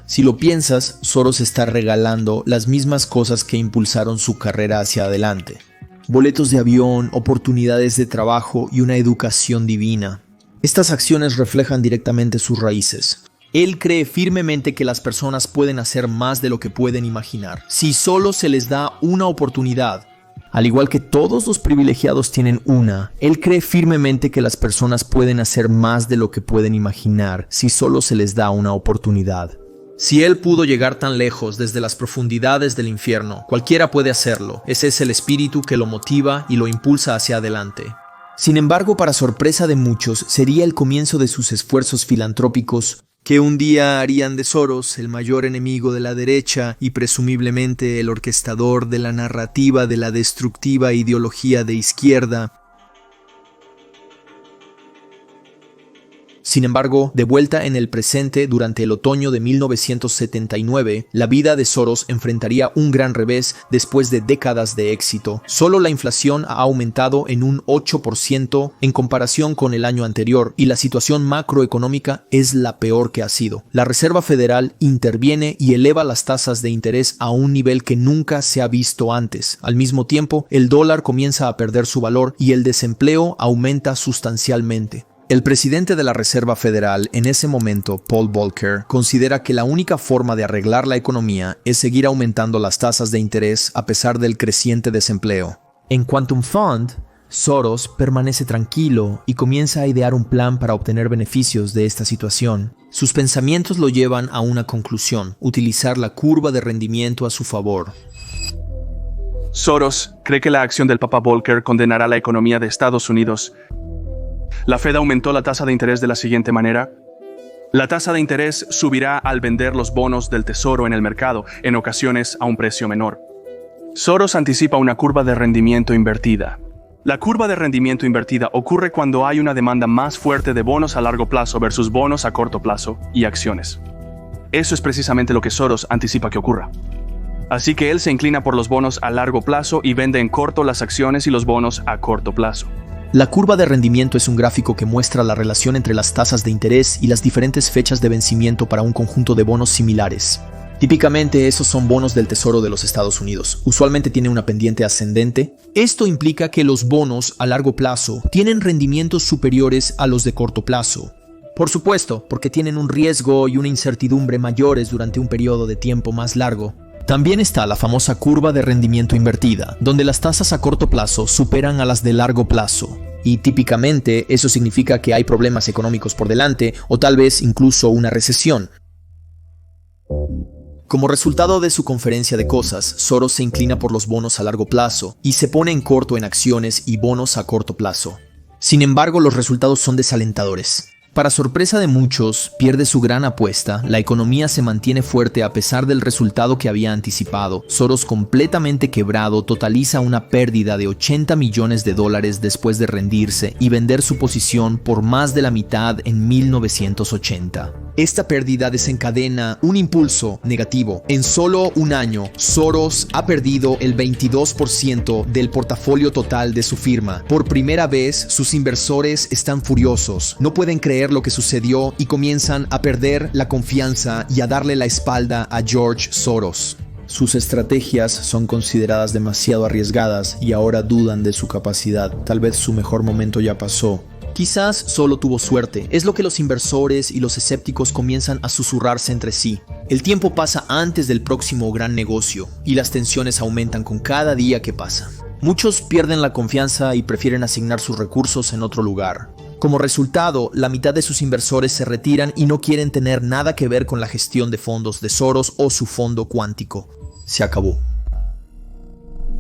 Si lo piensas, Soros está regalando las mismas cosas que impulsaron su carrera hacia adelante. Boletos de avión, oportunidades de trabajo y una educación divina. Estas acciones reflejan directamente sus raíces. Él cree firmemente que las personas pueden hacer más de lo que pueden imaginar, si solo se les da una oportunidad. Al igual que todos los privilegiados tienen una, él cree firmemente que las personas pueden hacer más de lo que pueden imaginar, si solo se les da una oportunidad. Si él pudo llegar tan lejos desde las profundidades del infierno, cualquiera puede hacerlo. Ese es el espíritu que lo motiva y lo impulsa hacia adelante. Sin embargo, para sorpresa de muchos, sería el comienzo de sus esfuerzos filantrópicos que un día harían de Soros el mayor enemigo de la derecha y presumiblemente el orquestador de la narrativa de la destructiva ideología de izquierda. Sin embargo, de vuelta en el presente durante el otoño de 1979, la vida de Soros enfrentaría un gran revés después de décadas de éxito. Solo la inflación ha aumentado en un 8% en comparación con el año anterior y la situación macroeconómica es la peor que ha sido. La Reserva Federal interviene y eleva las tasas de interés a un nivel que nunca se ha visto antes. Al mismo tiempo, el dólar comienza a perder su valor y el desempleo aumenta sustancialmente. El presidente de la Reserva Federal en ese momento, Paul Volcker, considera que la única forma de arreglar la economía es seguir aumentando las tasas de interés a pesar del creciente desempleo. En Quantum Fund, Soros permanece tranquilo y comienza a idear un plan para obtener beneficios de esta situación. Sus pensamientos lo llevan a una conclusión: utilizar la curva de rendimiento a su favor. Soros cree que la acción del Papa Volcker condenará la economía de Estados Unidos. La Fed aumentó la tasa de interés de la siguiente manera. La tasa de interés subirá al vender los bonos del Tesoro en el mercado, en ocasiones a un precio menor. Soros anticipa una curva de rendimiento invertida. La curva de rendimiento invertida ocurre cuando hay una demanda más fuerte de bonos a largo plazo versus bonos a corto plazo y acciones. Eso es precisamente lo que Soros anticipa que ocurra. Así que él se inclina por los bonos a largo plazo y vende en corto las acciones y los bonos a corto plazo. La curva de rendimiento es un gráfico que muestra la relación entre las tasas de interés y las diferentes fechas de vencimiento para un conjunto de bonos similares. Típicamente esos son bonos del Tesoro de los Estados Unidos. Usualmente tiene una pendiente ascendente. Esto implica que los bonos a largo plazo tienen rendimientos superiores a los de corto plazo. Por supuesto, porque tienen un riesgo y una incertidumbre mayores durante un periodo de tiempo más largo. También está la famosa curva de rendimiento invertida, donde las tasas a corto plazo superan a las de largo plazo. Y típicamente eso significa que hay problemas económicos por delante o tal vez incluso una recesión. Como resultado de su conferencia de cosas, Soros se inclina por los bonos a largo plazo y se pone en corto en acciones y bonos a corto plazo. Sin embargo, los resultados son desalentadores. Para sorpresa de muchos, pierde su gran apuesta, la economía se mantiene fuerte a pesar del resultado que había anticipado. Soros, completamente quebrado, totaliza una pérdida de $80 millones después de rendirse y vender su posición por más de la mitad en 1980. Esta pérdida desencadena un impulso negativo. En solo un año, Soros ha perdido el 22% del portafolio total de su firma. Por primera vez, sus inversores están furiosos. No pueden creer lo que sucedió y comienzan a perder la confianza y a darle la espalda a George Soros. Sus estrategias son consideradas demasiado arriesgadas y ahora dudan de su capacidad. Tal vez su mejor momento ya pasó. Quizás solo tuvo suerte, es lo que los inversores y los escépticos comienzan a susurrarse entre sí. El tiempo pasa antes del próximo gran negocio y las tensiones aumentan con cada día que pasa. Muchos pierden la confianza y prefieren asignar sus recursos en otro lugar. Como resultado, la mitad de sus inversores se retiran y no quieren tener nada que ver con la gestión de fondos de Soros o su fondo cuántico. Se acabó.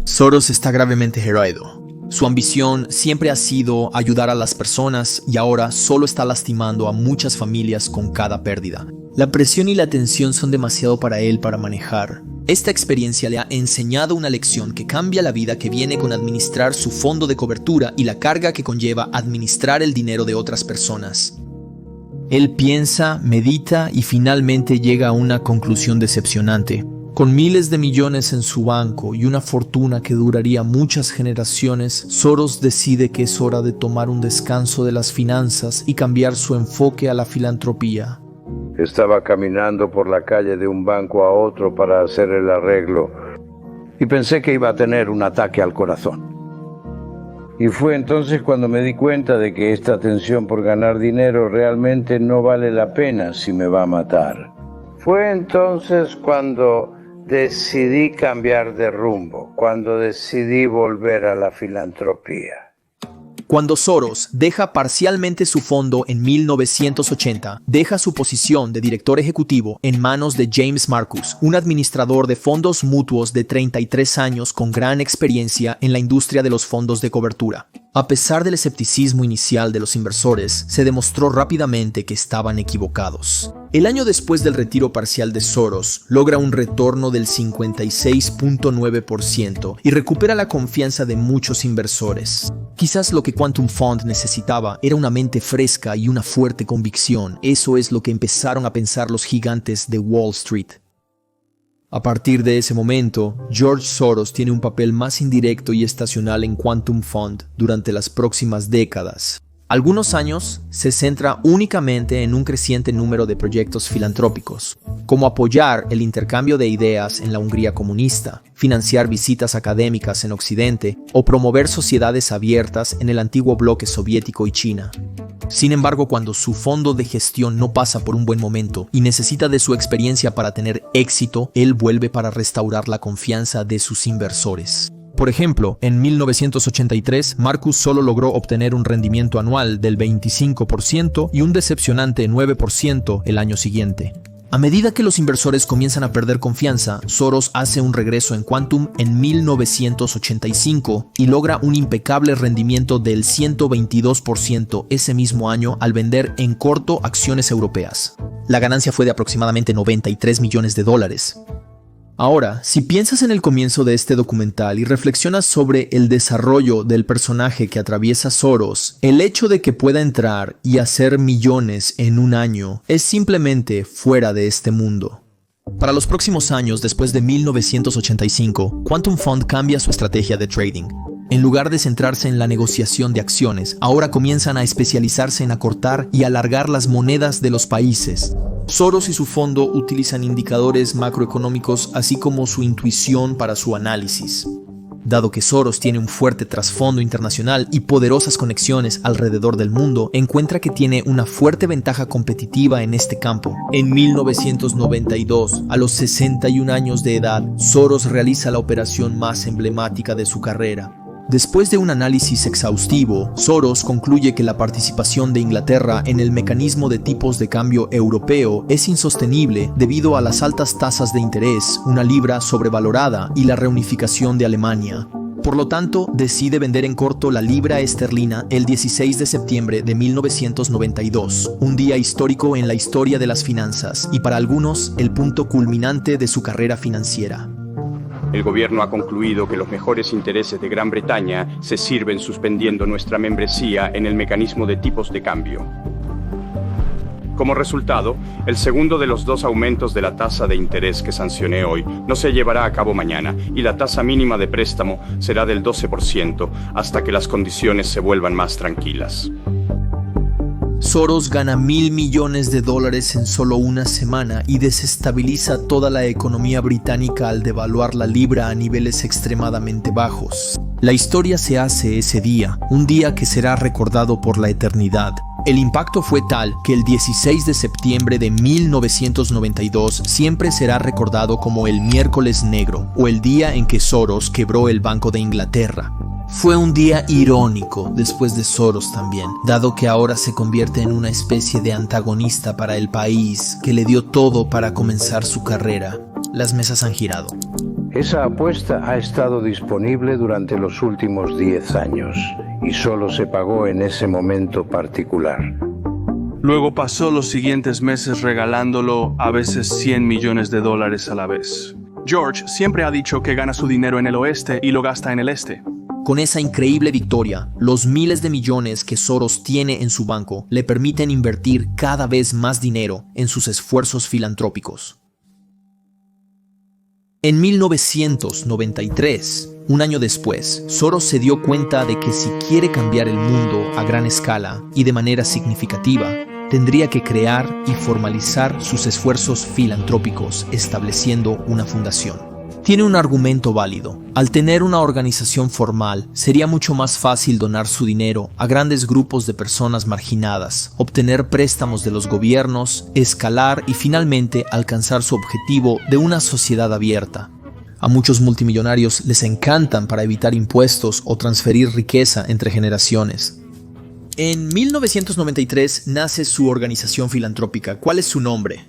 Soros está gravemente herido. Su ambición siempre ha sido ayudar a las personas y ahora solo está lastimando a muchas familias con cada pérdida. La presión y la tensión son demasiado para él para manejar. Esta experiencia le ha enseñado una lección que cambia la vida que viene con administrar su fondo de cobertura y la carga que conlleva administrar el dinero de otras personas. Él piensa, medita y finalmente llega a una conclusión decepcionante. Con miles de millones en su banco y una fortuna que duraría muchas generaciones, Soros decide que es hora de tomar un descanso de las finanzas y cambiar su enfoque a la filantropía. Estaba caminando por la calle de un banco a otro para hacer el arreglo y pensé que iba a tener un ataque al corazón. Y fue entonces cuando me di cuenta de que esta tensión por ganar dinero realmente no vale la pena si me va a matar. Fue entonces cuando decidí cambiar de rumbo, cuando decidí volver a la filantropía. Cuando Soros deja parcialmente su fondo en 1980, deja su posición de director ejecutivo en manos de James Marcus, un administrador de fondos mutuos de 33 años con gran experiencia en la industria de los fondos de cobertura. A pesar del escepticismo inicial de los inversores, se demostró rápidamente que estaban equivocados. El año después del retiro parcial de Soros, logra un retorno del 56.9% y recupera la confianza de muchos inversores. Quizás lo que Quantum Fund necesitaba era una mente fresca y una fuerte convicción. Eso es lo que empezaron a pensar los gigantes de Wall Street. A partir de ese momento, George Soros tiene un papel más indirecto y estacional en Quantum Fund durante las próximas décadas. Algunos años se centra únicamente en un creciente número de proyectos filantrópicos, como apoyar el intercambio de ideas en la Hungría comunista, financiar visitas académicas en Occidente o promover sociedades abiertas en el antiguo bloque soviético y China. Sin embargo, cuando su fondo de gestión no pasa por un buen momento y necesita de su experiencia para tener éxito, él vuelve para restaurar la confianza de sus inversores. Por ejemplo, en 1983, Marcus solo logró obtener un rendimiento anual del 25% y un decepcionante 9% el año siguiente. A medida que los inversores comienzan a perder confianza, Soros hace un regreso en Quantum en 1985 y logra un impecable rendimiento del 122% ese mismo año al vender en corto acciones europeas. La ganancia fue de aproximadamente $93 millones. Ahora, si piensas en el comienzo de este documental y reflexionas sobre el desarrollo del personaje que atraviesa Soros, el hecho de que pueda entrar y hacer millones en un año es simplemente fuera de este mundo. Para los próximos años, después de 1985, Quantum Fund cambia su estrategia de trading. En lugar de centrarse en la negociación de acciones, ahora comienzan a especializarse en acortar y alargar las monedas de los países. Soros y su fondo utilizan indicadores macroeconómicos así como su intuición para su análisis. Dado que Soros tiene un fuerte trasfondo internacional y poderosas conexiones alrededor del mundo, encuentra que tiene una fuerte ventaja competitiva en este campo. En 1992, a los 61 años de edad, Soros realiza la operación más emblemática de su carrera. Después de un análisis exhaustivo, Soros concluye que la participación de Inglaterra en el mecanismo de tipos de cambio europeo es insostenible debido a las altas tasas de interés, una libra sobrevalorada y la reunificación de Alemania. Por lo tanto, decide vender en corto la libra esterlina el 16 de septiembre de 1992, un día histórico en la historia de las finanzas y para algunos el punto culminante de su carrera financiera. El gobierno ha concluido que los mejores intereses de Gran Bretaña se sirven suspendiendo nuestra membresía en el mecanismo de tipos de cambio. Como resultado, el segundo de los 2 aumentos de la tasa de interés que sancioné hoy no se llevará a cabo mañana y la tasa mínima de préstamo será del 12% hasta que las condiciones se vuelvan más tranquilas. Soros gana $1.000 millones en solo una semana y desestabiliza toda la economía británica al devaluar la libra a niveles extremadamente bajos. La historia se hace ese día, un día que será recordado por la eternidad. El impacto fue tal que el 16 de septiembre de 1992 siempre será recordado como el miércoles negro o el día en que Soros quebró el Banco de Inglaterra. Fue un día irónico después de Soros también, dado que ahora se convierte en una especie de antagonista para el país que le dio todo para comenzar su carrera. Las mesas han girado. Esa apuesta ha estado disponible durante los últimos 10 años y solo se pagó en ese momento particular. Luego pasó los siguientes meses regalándolo a veces $100 millones a la vez. George siempre ha dicho que gana su dinero en el oeste y lo gasta en el este. Con esa increíble victoria, los miles de millones que Soros tiene en su banco le permiten invertir cada vez más dinero en sus esfuerzos filantrópicos. En 1993, un año después, Soros se dio cuenta de que si quiere cambiar el mundo a gran escala y de manera significativa, tendría que crear y formalizar sus esfuerzos filantrópicos estableciendo una fundación. Tiene un argumento válido. Al tener una organización formal, sería mucho más fácil donar su dinero a grandes grupos de personas marginadas, obtener préstamos de los gobiernos, escalar y finalmente alcanzar su objetivo de una sociedad abierta. A muchos multimillonarios les encantan para evitar impuestos o transferir riqueza entre generaciones. En 1993 nace su organización filantrópica. ¿Cuál es su nombre?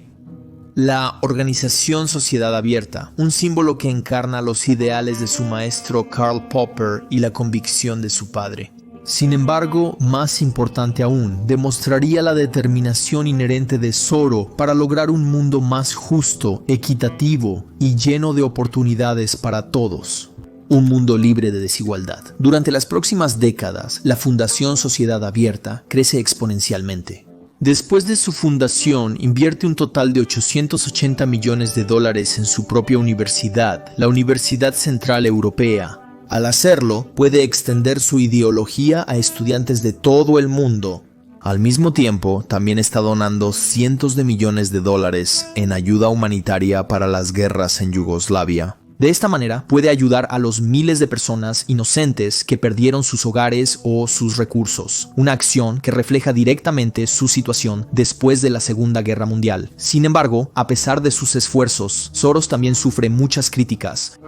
La Organización Sociedad Abierta, un símbolo que encarna los ideales de su maestro Karl Popper y la convicción de su padre. Sin embargo, más importante aún, demostraría la determinación inherente de Soros para lograr un mundo más justo, equitativo y lleno de oportunidades para todos. Un mundo libre de desigualdad. Durante las próximas décadas, la Fundación Sociedad Abierta crece exponencialmente. Después de su fundación, invierte un total de $880 millones en su propia universidad, la Universidad Central Europea. Al hacerlo, puede extender su ideología a estudiantes de todo el mundo. Al mismo tiempo, también está donando cientos de millones de dólares en ayuda humanitaria para las guerras en Yugoslavia. De esta manera, puede ayudar a los miles de personas inocentes que perdieron sus hogares o sus recursos, una acción que refleja directamente su situación después de la Segunda Guerra Mundial. Sin embargo, a pesar de sus esfuerzos, Soros también sufre muchas críticas.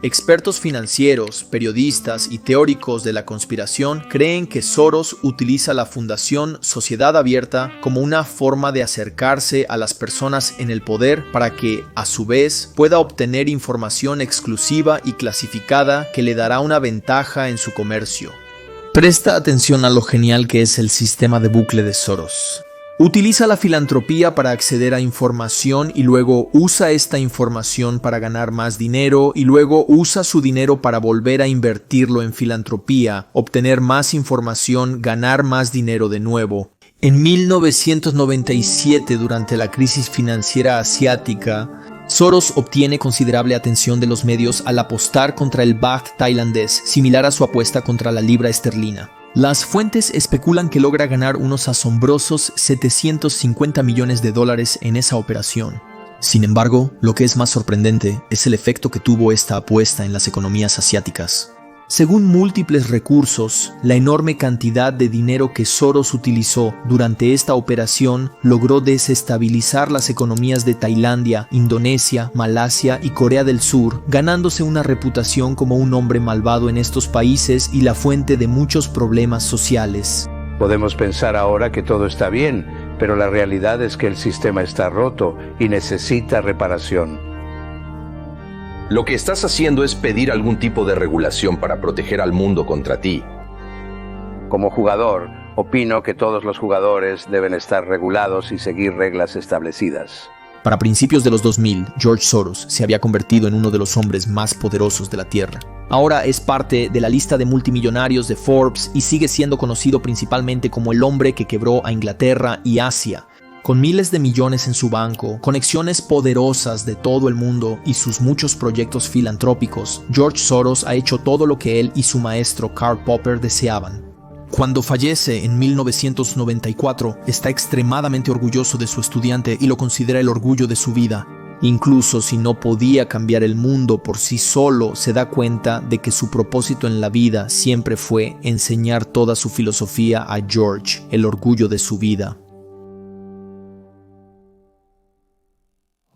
Expertos financieros, periodistas y teóricos de la conspiración creen que Soros utiliza la Fundación Sociedad Abierta como una forma de acercarse a las personas en el poder para que, a su vez, pueda obtener información exclusiva y clasificada que le dará una ventaja en su comercio. Presta atención a lo genial que es el sistema de bucle de Soros. Utiliza la filantropía para acceder a información y luego usa esta información para ganar más dinero y luego usa su dinero para volver a invertirlo en filantropía, obtener más información, ganar más dinero de nuevo. En 1997, durante la crisis financiera asiática, Soros obtiene considerable atención de los medios al apostar contra el baht tailandés, similar a su apuesta contra la libra esterlina. Las fuentes especulan que logra ganar unos asombrosos $750 millones en esa operación. Sin embargo, lo que es más sorprendente es el efecto que tuvo esta apuesta en las economías asiáticas. Según múltiples recursos, la enorme cantidad de dinero que Soros utilizó durante esta operación logró desestabilizar las economías de Tailandia, Indonesia, Malasia y Corea del Sur, ganándose una reputación como un hombre malvado en estos países y la fuente de muchos problemas sociales. Podemos pensar ahora que todo está bien, pero la realidad es que el sistema está roto y necesita reparación. Lo que estás haciendo es pedir algún tipo de regulación para proteger al mundo contra ti. Como jugador, opino que todos los jugadores deben estar regulados y seguir reglas establecidas. Para principios de los 2000, George Soros se había convertido en uno de los hombres más poderosos de la Tierra. Ahora es parte de la lista de multimillonarios de Forbes y sigue siendo conocido principalmente como el hombre que quebró a Inglaterra y Asia. Con miles de millones en su banco, conexiones poderosas de todo el mundo y sus muchos proyectos filantrópicos, George Soros ha hecho todo lo que él y su maestro Karl Popper deseaban. Cuando fallece en 1994, está extremadamente orgulloso de su estudiante y lo considera el orgullo de su vida. Incluso si no podía cambiar el mundo por sí solo, se da cuenta de que su propósito en la vida siempre fue enseñar toda su filosofía a George, el orgullo de su vida.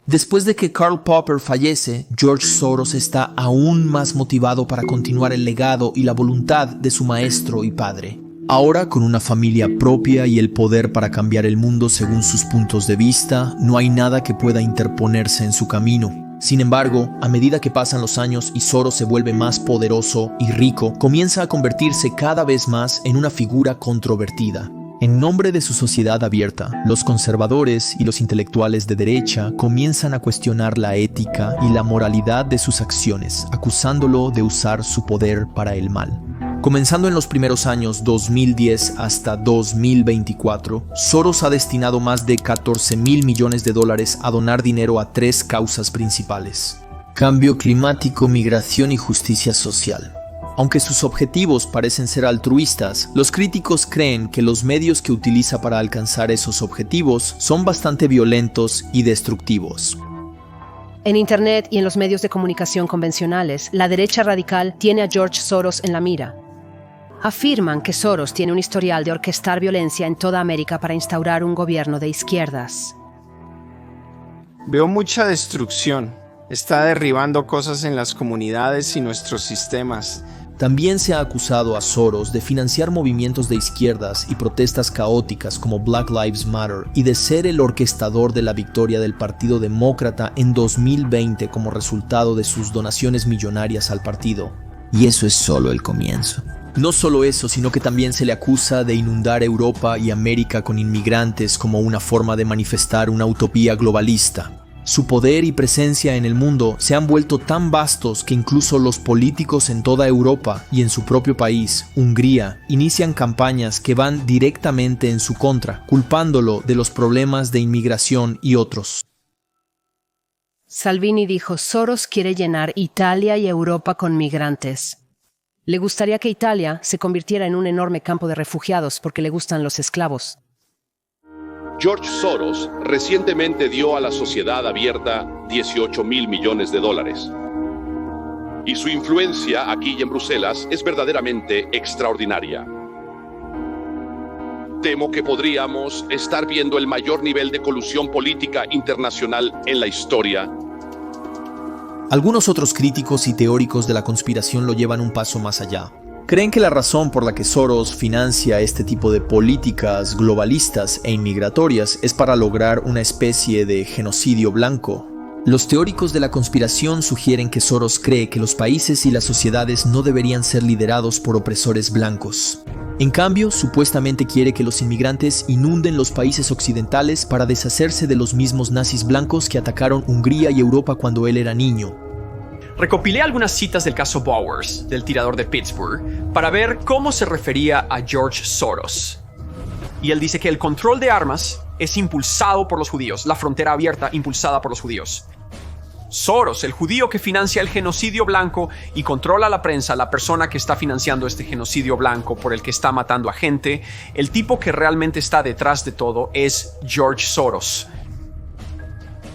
Después de que Karl Popper fallece, George Soros está aún más motivado para continuar el legado y la voluntad de su maestro y padre. Ahora, con una familia propia y el poder para cambiar el mundo según sus puntos de vista, no hay nada que pueda interponerse en su camino. Sin embargo, a medida que pasan los años y Soros se vuelve más poderoso y rico, comienza a convertirse cada vez más en una figura controvertida. En nombre de su sociedad abierta, los conservadores y los intelectuales de derecha comienzan a cuestionar la ética y la moralidad de sus acciones, acusándolo de usar su poder para el mal. Comenzando en los primeros años 2010 hasta 2024, Soros ha destinado más de $14.000 millones a donar dinero a 3 causas principales: cambio climático, migración y justicia social. Aunque sus objetivos parecen ser altruistas, los críticos creen que los medios que utiliza para alcanzar esos objetivos son bastante violentos y destructivos. En Internet y en los medios de comunicación convencionales, la derecha radical tiene a George Soros en la mira. Afirman que Soros tiene un historial de orquestar violencia en toda América para instaurar un gobierno de izquierdas. Veo mucha destrucción. Está derribando cosas en las comunidades y nuestros sistemas. También se ha acusado a Soros de financiar movimientos de izquierdas y protestas caóticas como Black Lives Matter y de ser el orquestador de la victoria del Partido Demócrata en 2020 como resultado de sus donaciones millonarias al partido. Y eso es solo el comienzo. No solo eso, sino que también se le acusa de inundar Europa y América con inmigrantes como una forma de manifestar una utopía globalista. Su poder y presencia en el mundo se han vuelto tan vastos que incluso los políticos en toda Europa y en su propio país, Hungría, inician campañas que van directamente en su contra, culpándolo de los problemas de inmigración y otros. Salvini dijo: Soros quiere llenar Italia y Europa con migrantes. Le gustaría que Italia se convirtiera en un enorme campo de refugiados porque le gustan los esclavos. George Soros recientemente dio a la sociedad abierta $18.000 millones. Y su influencia aquí y en Bruselas es verdaderamente extraordinaria. Temo que podríamos estar viendo el mayor nivel de colusión política internacional en la historia. Algunos otros críticos y teóricos de la conspiración lo llevan un paso más allá. Creen que la razón por la que Soros financia este tipo de políticas globalistas e inmigratorias es para lograr una especie de genocidio blanco. Los teóricos de la conspiración sugieren que Soros cree que los países y las sociedades no deberían ser liderados por opresores blancos. En cambio, supuestamente quiere que los inmigrantes inunden los países occidentales para deshacerse de los mismos nazis blancos que atacaron Hungría y Europa cuando él era niño. Recopilé algunas citas del caso Bowers, del tirador de Pittsburgh, para ver cómo se refería a George Soros. Y él dice que el control de armas es impulsado por los judíos, la frontera abierta impulsada por los judíos. Soros, el judío que financia el genocidio blanco y controla la prensa, la persona que está financiando este genocidio blanco por el que está matando a gente, el tipo que realmente está detrás de todo es George Soros.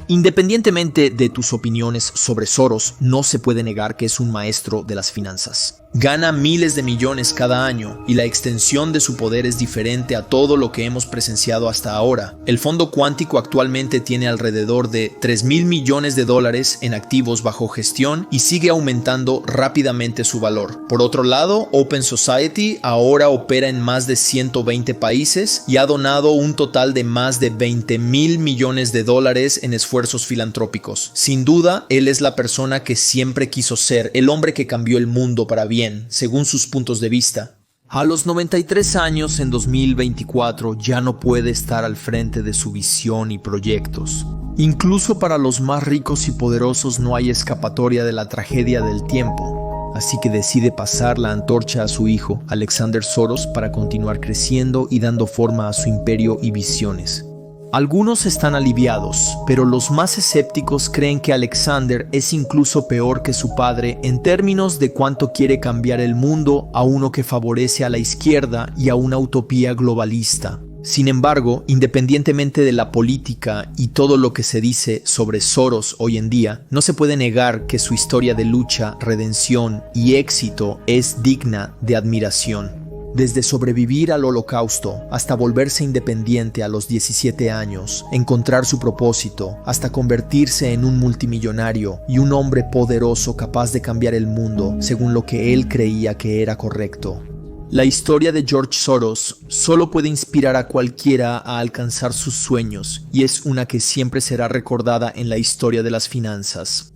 Independientemente de tus opiniones sobre Soros, no se puede negar que es un maestro de las finanzas. Gana miles de millones cada año y la extensión de su poder es diferente a todo lo que hemos presenciado hasta ahora. El fondo cuántico actualmente tiene alrededor de $3.000 millones en activos bajo gestión y sigue aumentando rápidamente su valor. Por otro lado, Open Society ahora opera en más de 120 países y ha donado un total de más de $20.000 millones en esfuerzos filantrópicos. Sin duda, él es la persona que siempre quiso ser, el hombre que cambió el mundo para bien, según sus puntos de vista. A los 93 años en 2024 ya no puede estar al frente de su visión y proyectos. Incluso para los más ricos y poderosos no hay escapatoria de la tragedia del tiempo. Así que decide pasar la antorcha a su hijo, Alexander Soros, para continuar creciendo y dando forma a su imperio y visiones. Algunos están aliviados, pero los más escépticos creen que Alexander es incluso peor que su padre en términos de cuánto quiere cambiar el mundo a uno que favorece a la izquierda y a una utopía globalista. Sin embargo, independientemente de la política y todo lo que se dice sobre Soros hoy en día, no se puede negar que su historia de lucha, redención y éxito es digna de admiración. Desde sobrevivir al Holocausto hasta volverse independiente a los 17 años, encontrar su propósito, hasta convertirse en un multimillonario y un hombre poderoso capaz de cambiar el mundo según lo que él creía que era correcto. La historia de George Soros solo puede inspirar a cualquiera a alcanzar sus sueños y es una que siempre será recordada en la historia de las finanzas.